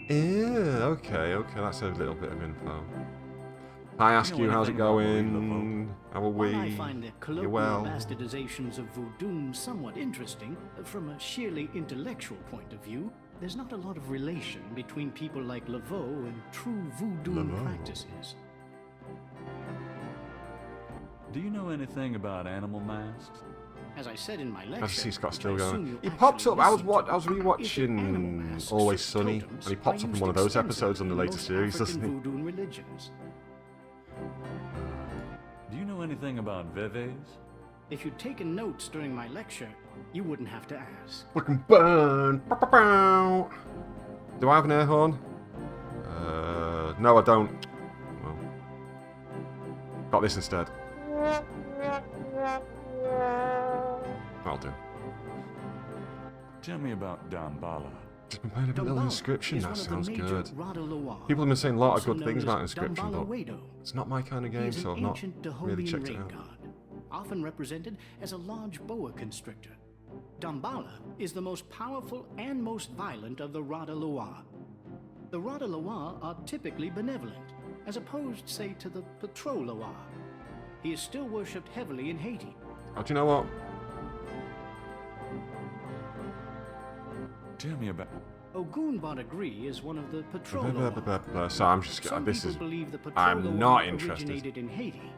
Yeah, okay, that's a little bit of info. I ask You know you, how's it anything about going? How are we? While I find the You colloquial well? bastardizations of voodoo somewhat interesting, from a sheerly intellectual point of view, there's not a lot of relation between people like Laveau and true voodoo Laveau. practices. Do you know anything about animal masks? As I said in my lecture, I see Scott still which I assume going. you He pops actually up. I was listened to, I was if animal rewatching masks Always or Sunny, totems and he pops are up in used one of those extensively episodes on the in later most series, African doesn't he? voodoo religions. Do you know anything about Veves? If you'd taken notes during my lecture, you wouldn't have to ask. Fucking burn! Bow, bow, bow. Do I have an air horn? No, I don't. Well, got this instead. That'll do. Tell me about Damballa. Just been playing a bit of Damballa Inscription. is That one of the sounds major good. Rada Loa, People have been saying a lot of also good things known about as Inscription, Damballa but Wado. it's not my kind of He game, is an so I've not ancient really Dahobian checked it rain out. god, often represented as a large boa constrictor. Damballa is the most powerful and most violent of the Rada Loa. The Rada Loa are typically benevolent, as opposed, say, to the Patro Loa. He is still worshipped heavily in Haiti. Oh, do you know what? Tell me about... Ogun Badagri is one of the patrol Loa. So I'm just... Some this people is... believe the patrol I'm Loa not interested. originated in Haiti,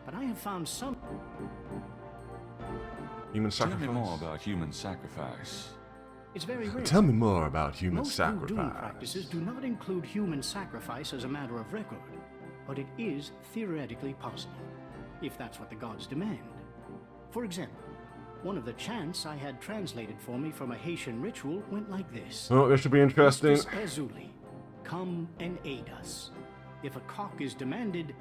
but I have found some... Human Tell sacrifice? me more about human sacrifice. It's very rare. Tell me more about human Most sacrifice. voodoo practices do not include human sacrifice as a matter of record, but it is theoretically possible, if that's what the gods demand. For example, one of the chants I had translated for me from a Haitian ritual went like this. Oh, this should be interesting. Mistress Ezuli, come and aid us. If a cock is demanded,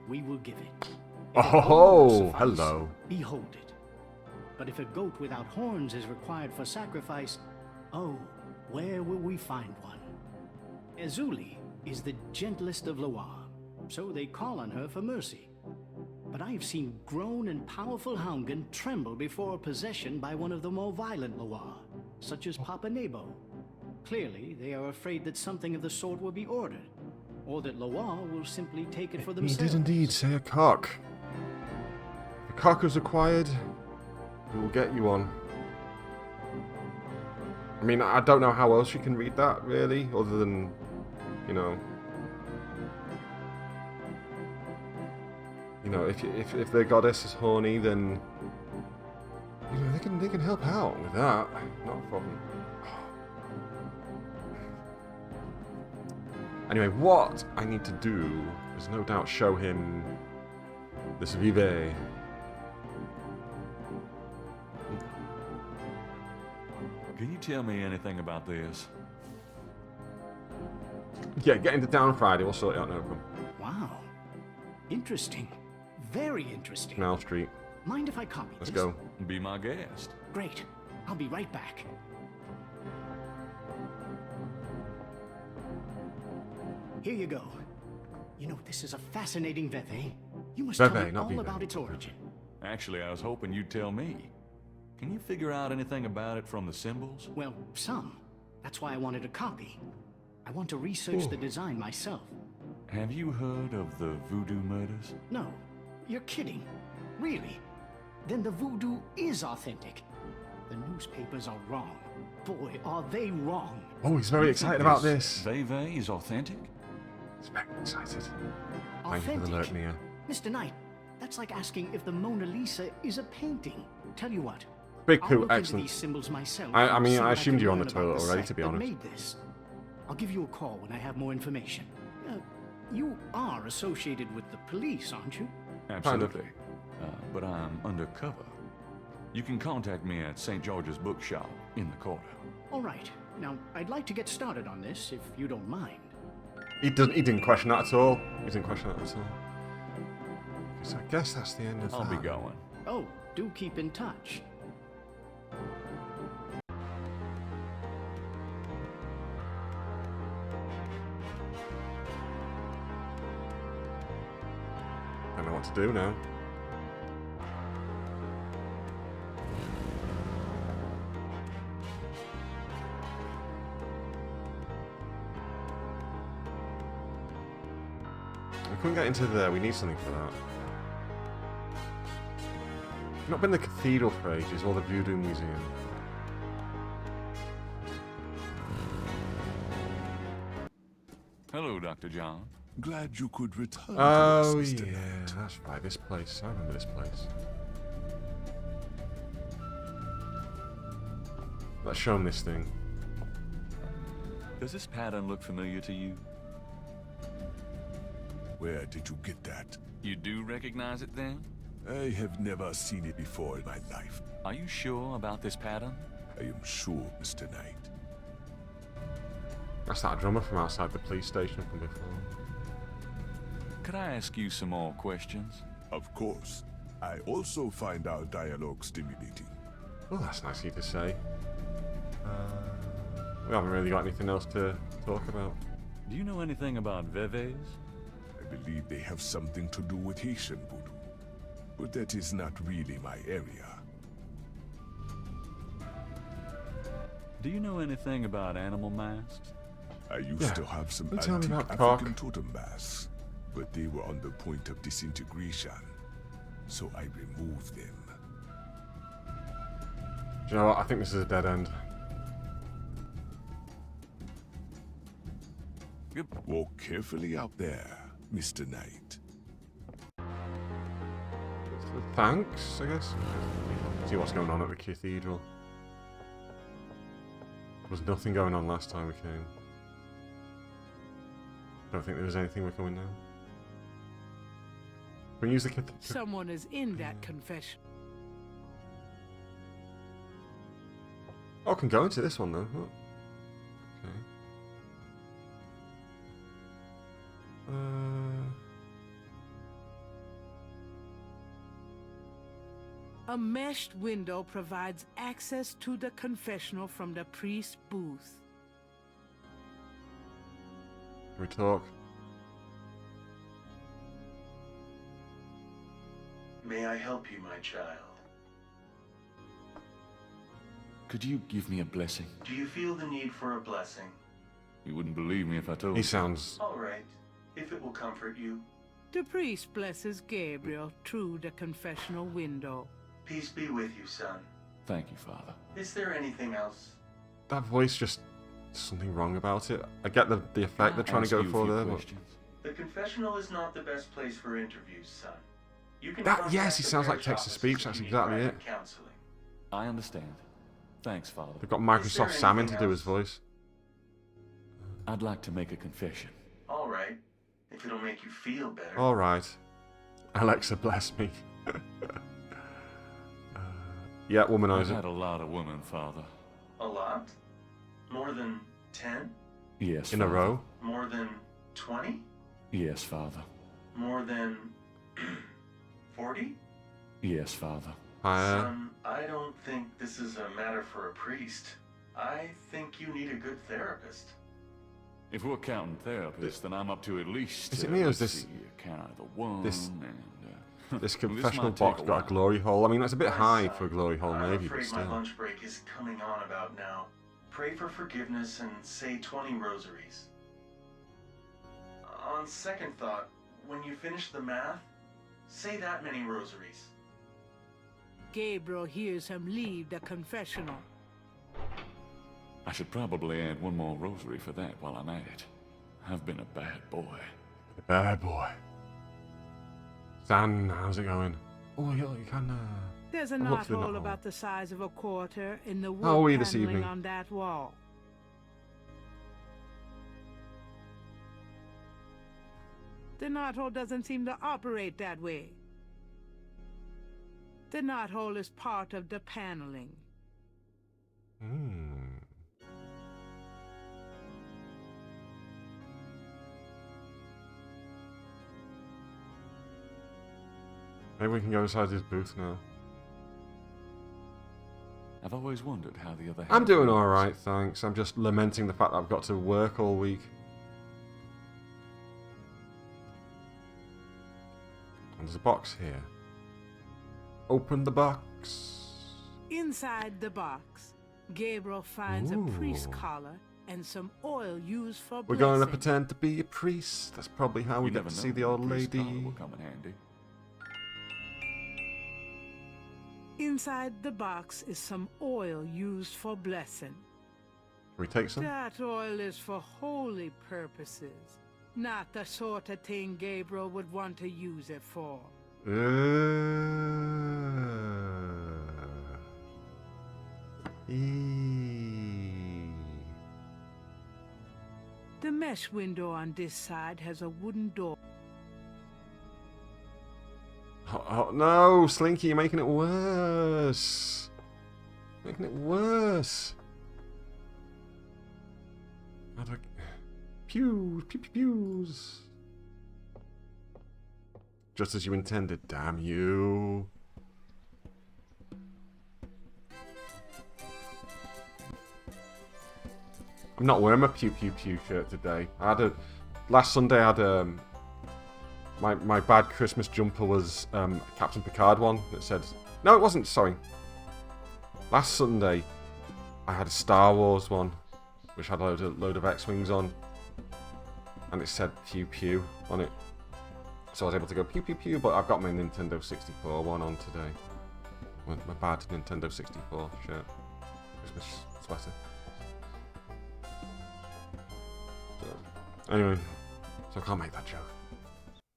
we will give it. If a goat will suffice, hello. Behold it. But if a goat without horns is required for sacrifice, oh, where will we find one? Ezuli is the gentlest of Loa, so they call on her for mercy. But I have seen grown and powerful Houngan tremble before a possession by one of the more violent Loa, such as Papa Nebo. Clearly, they are afraid that something of the sort will be ordered, or that Loa will simply take it for He themselves. did indeed say a cock. If a cock is required, we will get you one. I mean, I don't know how else you can read that, really, other than, you know, if their goddess is horny, then you know they can help out with that. Not a problem. Anyway, what I need to do is no doubt show him this Vive. Can you tell me anything about this? Yeah, get into town Friday. We'll sort it out, no problem. Wow. Interesting. Very interesting. Canal Street. Mind if I copy Let's this? go. Be my guest. Great. I'll be right back. Here you go. You know, this is a fascinating Veve. You must tell me all about its origin. Actually, I was hoping you'd tell me. Can you figure out anything about it from the symbols? Well, some. That's why I wanted a copy. I want to research the design myself. Have you heard of the voodoo murders? No. You're kidding. Really? Then the voodoo is authentic. The newspapers are wrong. Boy, are they wrong. Oh, he's very excited about this. Veve is authentic? He's very excited. Thank you for the alert, Mia. Mr. Knight, that's like asking if the Mona Lisa is a painting. Tell you what. Big I'll poo, look into excellent. these symbols myself. I mean, see I what assumed can you were on the learn about toilet already, sect to be that honest. made this. I'll give you a call when I have more information. You are associated with the police, aren't you? Absolutely. But I'm undercover. You can contact me at St. George's Bookshop in the quarter. All right. Now, I'd like to get started on this, if you don't mind. He didn't question that at all. He didn't question that at all. So I guess that's the end of that. I'll be going. Oh, do keep in touch. I don't know what to do now. We couldn't get into there. We need something for that. Not been the cathedral for ages, or the Voodoo Museum. Hello, Dr. John. Glad you could return to Oh, us, Mr. yeah, Knight. that's right. This place. I remember this place. Let's show him this thing. Does this pattern look familiar to you? Where did you get that? You do recognize it then? I have never seen it before in my life. Are you sure about this pattern? I am sure, Mr. Knight. That's that drummer from outside the police station from before. Could I ask you some more questions? Of course. I also find our dialogue stimulating. Oh, that's nice of you to say. We haven't really got anything else to talk about. Do you know anything about Veves? I believe they have something to do with Haitian voodoo, but that is not really my area. Do you know anything about animal masks? I used to have some Don't tell me antique about African totem masks, but they were on the point of disintegration, so I removed them. Do you know what? I think this is a dead end. Walk carefully out there, Mr. Knight. Thanks, I guess. See what's going on at the cathedral. There was nothing going on last time we came. Don't think there was anything we're coming now. We use the Someone is in that confession. Oh, I can go into this one though. Oh. Okay. A meshed window provides access to the confessional from the priest's booth. Can we talk? May I help you, my child? Could you give me a blessing? Do you feel the need for a blessing? You wouldn't believe me if I told you. He sounds... All right, if it will comfort you. The priest blesses Gabriel through the confessional window. Peace be with you, son. Thank you, Father. Is there anything else? That voice just... something wrong about it. I get the effect they're trying to go for there, but... The confessional is not the best place for interviews, son. You can Yes, he sounds like text-to-speech, that's exactly it. Counseling. I understand. Thanks, Father. They've got Microsoft Sam in to do his voice. I'd like to make a confession. All right, if it'll make you feel better. All right. Alexa, bless me. Yeah, womanizer. I've had a lot of women, Father. A lot? More than 10? Yes, in Father. a row? More than 20? Yes, Father. More than 40? Yes, Father. Son, I don't think this is a matter for a priest. I think you need a good therapist. If we're counting therapists, then I'm up to at least... Is it me or is let's this... see, count the one this... and... this this confessional might box take a got a while. glory hole. I mean, that's a bit high for a glory hole, I'm maybe, but afraid my still. lunch break is coming on about now. Pray for forgiveness and say 20 rosaries. On second thought, when you finish the math, say that many rosaries. Gabriel hears him leave the confessional. I should probably add one more rosary for that while I'm at it. I've been a bad boy. A bad boy. Stan, how's it going? Oh, you can, There's a I'll look through the knothole knothole. about the size of a quarter in the wood How are we this paneling evening? on that wall. The knothole doesn't seem to operate that way. The knothole is part of the paneling. Maybe we can go inside his booth now. I've always wondered how the other I'm half doing feels. alright, thanks. I'm just lamenting the fact that I've got to work all week. And there's a box here. Open the box. Inside the box, Gabriel finds a priest collar and some oil used for We're blessing. going to pretend to be a priest. That's probably how we You get never to know see the when a old priest lady. collar will come in handy. Inside the box is some oil used for blessing. Can we take some? That oil is for holy purposes, not the sort of thing Gabriel would want to use it for. The mesh window on this side has a wooden door. Oh, no, Slinky, you're making it worse. Making it worse. How do I... Pews, pews. Just as you intended, damn you. I'm not wearing my pew pew pew shirt today. I had a... Last Sunday I had my bad Christmas jumper was Captain Picard one that said... No, it wasn't, sorry. Last Sunday I had a Star Wars one which had a load of X-Wings on. And it said pew pew on it. So I was able to go pew pew pew, but I've got my Nintendo 64 one on today. My bad Nintendo 64 shirt. Christmas sweater. So, Anyway, so I can't make that joke.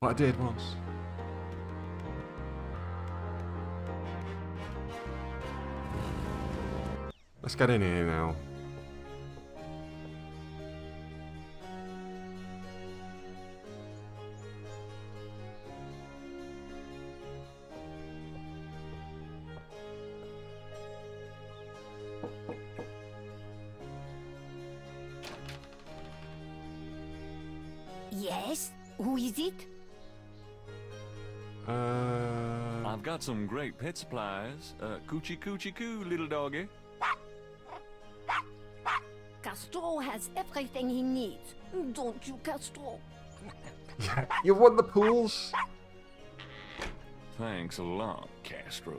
What I did was... Let's get in here now. Yes? Who is it? I've got some great pet supplies. Coochie coochie coo, little doggy. Castro has everything he needs. Don't you, Castro? Yeah, you won the pools. Thanks a lot, Castro.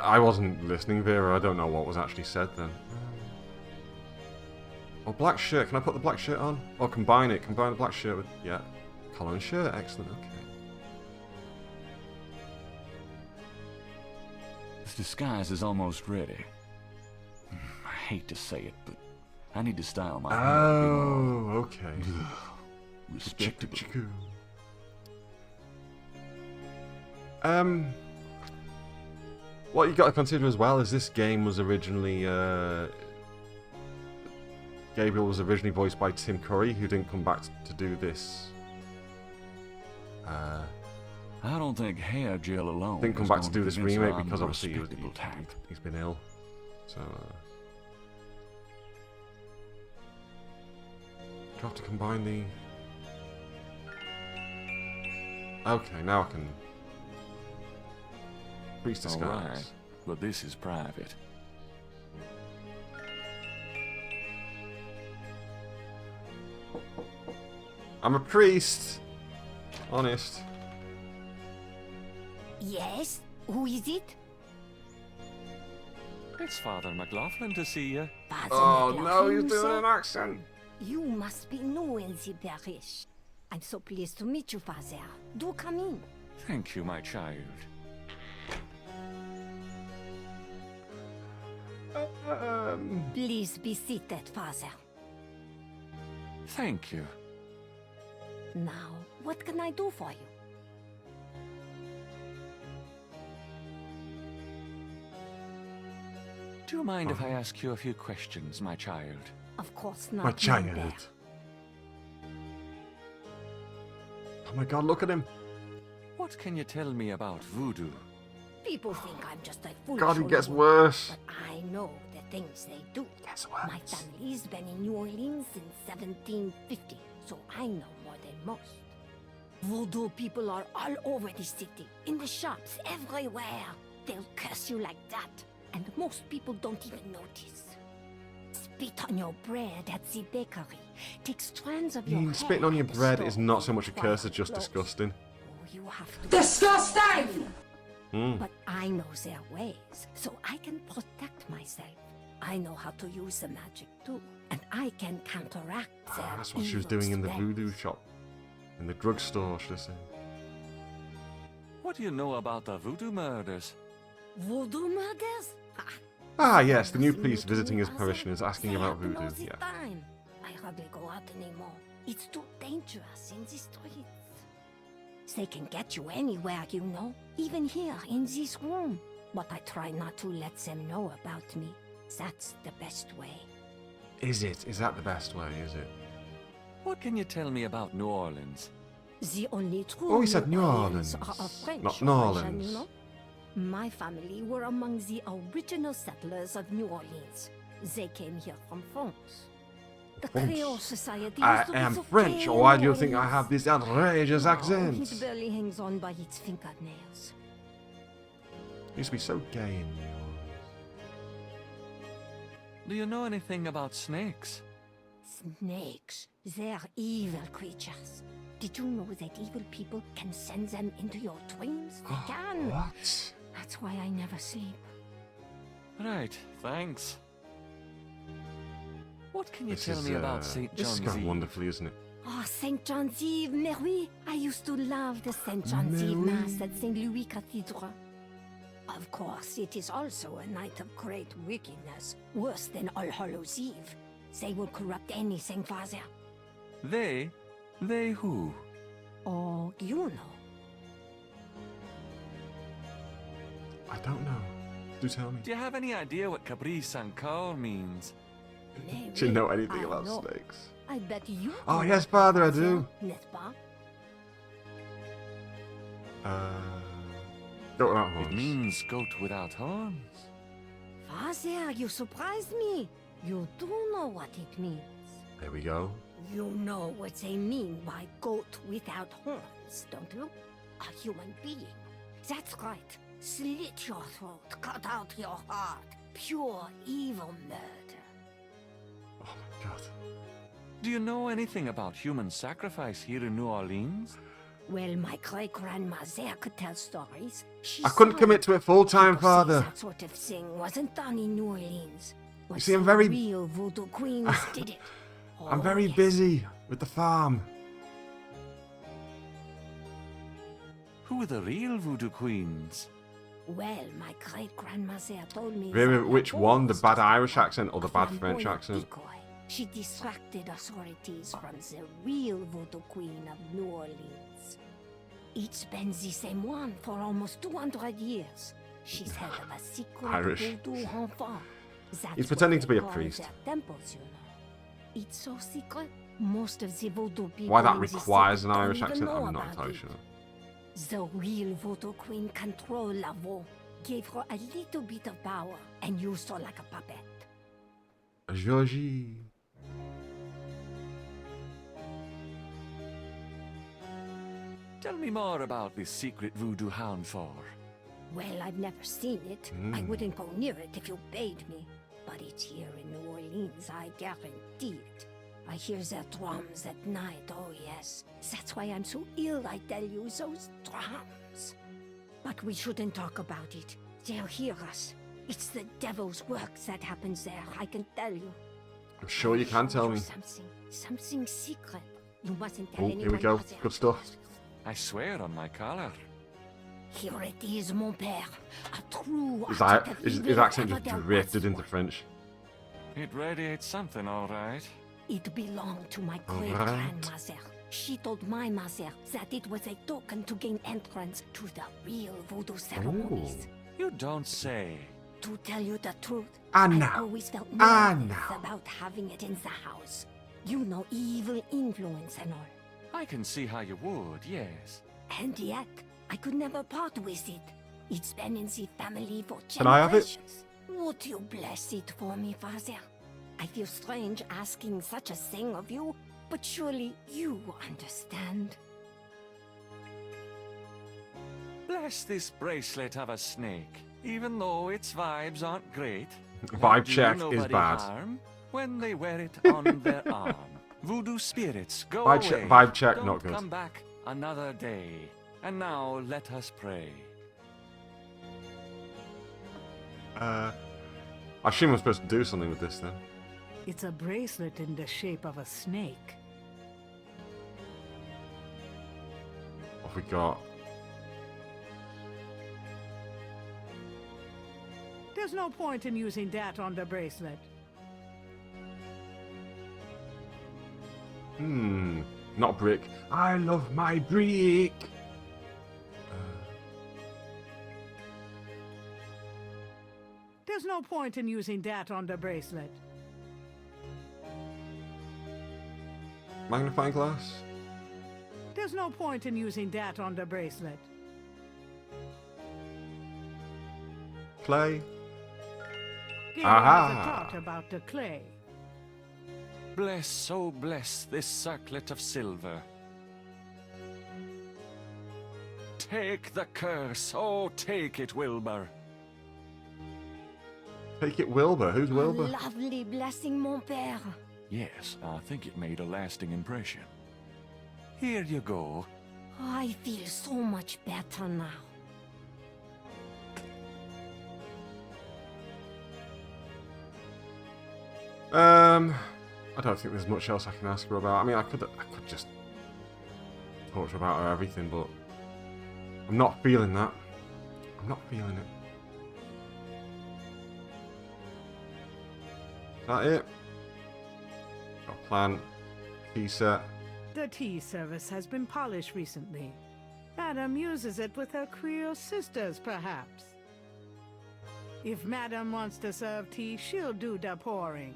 I wasn't listening, Vera. I don't know what was actually said then. Oh, black shirt. Can I put the black shirt on? Or combine it. Combine the black shirt with... Yeah. Collar and shirt. Excellent. Okay. This disguise is almost ready. I hate to say it, but I need to style my hair. Oh, okay. Respectable. What you got to consider as well is this game was originally... Gabriel was originally voiced by Tim Curry, who didn't come back to do this. I don't think hair gel alone. Didn't come is back going to do this convince remake her I'm because a obviously respectable type. he's been ill. So, you have to combine the... Okay, now I can... Priest disguise. Alright, but this is private. I'm a priest! Honest. Yes? Who is it? It's Father McLaughlin to see you. Father Oh no, McLaughlin, he's doing sir? an accent! You must be new in the parish. I'm so pleased to meet you, Father. Do come in. Thank you, my child. Please be seated, Father. Thank you. Now, what can I do for you? Do you mind if I ask you a few questions, my child? Of course not. My child. Bear. Oh my god, look at him! What can you tell me about voodoo? People think I'm just a foolish God, it old gets woman, worse. But I know the things they do. Gets My worse. family's been in New Orleans since 1750, so I know more than most. Voodoo people are all over the city, in the shops, everywhere. They'll curse you like that, and most people don't even notice. Spit on your bread at the bakery. Take strands of your hair Spitting on your at the bread store is not so much a while curse as just close. disgusting. You have to Disgusting! But I know their ways, so I can protect myself. I know how to use the magic too, and I can counteract their That's what she was evil doing in the spells. voodoo shop. In the drugstore, should I say. What do you know about the voodoo murders? Voodoo murders? Ah, yes, the new priest visiting his parishioners asking about voodoo. All the Yeah. time. I hardly go out anymore. It's too dangerous in the streets. They can get you anywhere, you know, even here in this room. But I try not to let them know about me. That's the best way. Is it? Is that the best way, is it? What can you tell me about New Orleans? The only true Oh, he said New Orleans, are of French not New origin, Orleans. you know? My family were among the original settlers of New Orleans. They came here from France. The France? Creole society I used to be am so French, gay or in why New do you think I Orleans. have this outrageous Oh, accent? it barely hangs on by its fingernails. Used to be so gay in New Orleans. Do you know anything about snakes? Snakes, they're evil creatures. Did you know that evil people can send them into your dreams? They can. What? That's why I never sleep. Right, thanks. What can you This tell is, me about St. This is John's going Eve? wonderfully, isn't it? Oh, St. John's Eve, mais oui. I used to love the St. John's Mais Eve oui. Mass at St. Louis Cathedral. Of course, it is also a night of great wickedness, worse than All Hallows Eve. They will corrupt anything, Father. They? They who? Oh, you know. I don't know. Do tell me. Do you have any idea what Capri Sankar means? Maybe. Do you know anything I about know. snakes? I bet you. Oh, do, yes, Father, I do. N'est-ce pas? Goat without horns. It means goat without horns. Father, you surprised me. You do know what it means. There we go. You know what they mean by goat without horns, don't you? A human being. That's right. Slit your throat, cut out your heart. Pure evil murder. Oh my god. Do you know anything about human sacrifice here in New Orleans? Well, my great-grandma there could tell stories. She I couldn't saw commit it. to it full time, People say Father. That sort of thing wasn't done in New Orleans. You see, I'm very... Real voodoo queens did it. I'm very busy with the farm. Who are the real voodoo queens? Well, my great-grandma there told me... Really, that which the one? The ghost bad Irish accent or the of bad my French boy accent? Decoy. She distracted authorities from the real voodoo queen of New Orleans. It's been the same one for almost 200 years. She's head of a secret Irish. voodoo enfant. That's He's pretending what to be they a call priest. their temples, you know. It's so secret. Most of the voodoo people Why that in the requires city an don't Irish even accent, know I'm not about entirely it. sure. The real voodoo queen controlled Lavo, gave her a little bit of power, and used her like a puppet. Georgie. Tell me more about this secret voodoo hound for. Well, I've never seen it. I wouldn't go near it if you bade me. But it's here in New Orleans, I guarantee it. I hear their drums at night, oh yes. That's why I'm so ill, I tell you, those drums. But we shouldn't talk about it. They'll hear us. It's the devil's work that happens there, I can tell you. I'm sure you can tell me. Something secret. You mustn't tell Oh, anyone. here we go. Father. Good stuff. I swear on my collar. Here it is, mon père. A true His accent just drifted into French. It radiates something, all right. It belonged to my Alright. great-grandmother. She told my mother that it was a token to gain entrance to the real voodoo ceremonies. You don't say. To tell you the truth, Anna. I always felt Anna. nervous about having it in the house. You know, evil influence and all. I can see how you would, yes. And yet, I could never part with it. It's been in the family for generations. Can I have it? Would you bless it for me, Father? I feel strange asking such a thing of you, but surely you understand. Bless this bracelet of a snake, even though its vibes aren't great. Vibe Do check is nobody bad. harm when they wear it on their arm. Voodoo spirits, go away. Vibe check, Don't not good. come back another day. And now let us pray. I assume I'm supposed to do something with this then. It's a bracelet in the shape of a snake. What have we got? There's no point in using that on the bracelet. Not brick. I love my brick. There's no point in using that on the bracelet. Magnifying glass. There's no point in using that on the bracelet. Clay. Gabriel has a Aha. thought about the clay. Bless, oh bless this circlet of silver. Take the curse, oh take it, Wilbur. Take it, Wilbur. Who's Wilbur? A lovely blessing, mon père. Yes, I think it made a lasting impression. Here you go. I feel so much better now. I don't think there's much else I can ask her about. I mean, I could just talk to her about everything, but I'm not feeling that. I'm not feeling it. that it? Got a plant. Tea set. The tea service has been polished recently. Madame uses it with her Creole sisters, perhaps. If Madame wants to serve tea, she'll do the pouring.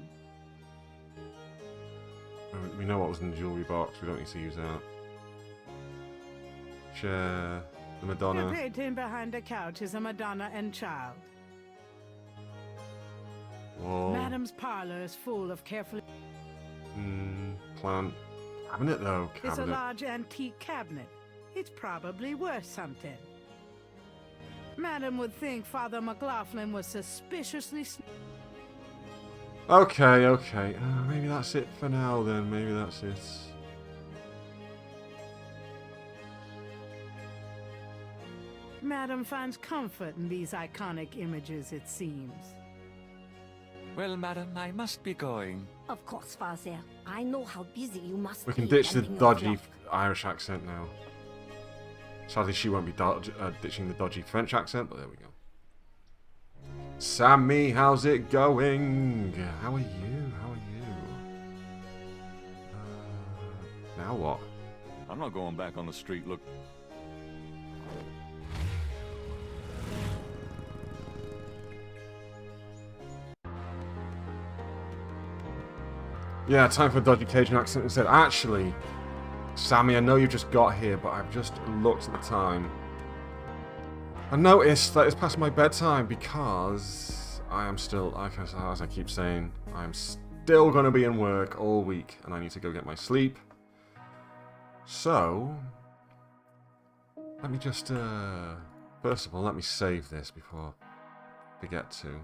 We know what was in the jewellery box. We don't need to use that. Chair. The Madonna. The painting behind the couch is a Madonna and child. Wall. Madame's parlor is full of carefully... Plant. Cabinet, though. Cabinet. It's a large antique cabinet. It's probably worth something. Madame would think Father McLaughlin was suspiciously... Okay, okay. Maybe that's it for now, then. Maybe that's it. Madame finds comfort in these iconic images, it seems. Well, madam, I must be going. Of course, Father. I know how busy you must be. We can ditch the tending your dodgy flock. Irish accent now. Sadly, she won't be ditching the dodgy French accent, but there we go. Sammy, how's it going? How are you? How are you? Now what? I'm not going back on the street. Look. Yeah, time for a dodgy Cajun accent instead. Actually, Sammy, I know you've just got here, but I've just looked at the time. I noticed that it's past my bedtime because I am still, as I keep saying, I'm still going to be in work all week and I need to go get my sleep. So, let me just, first of all, let me save this before I forget to.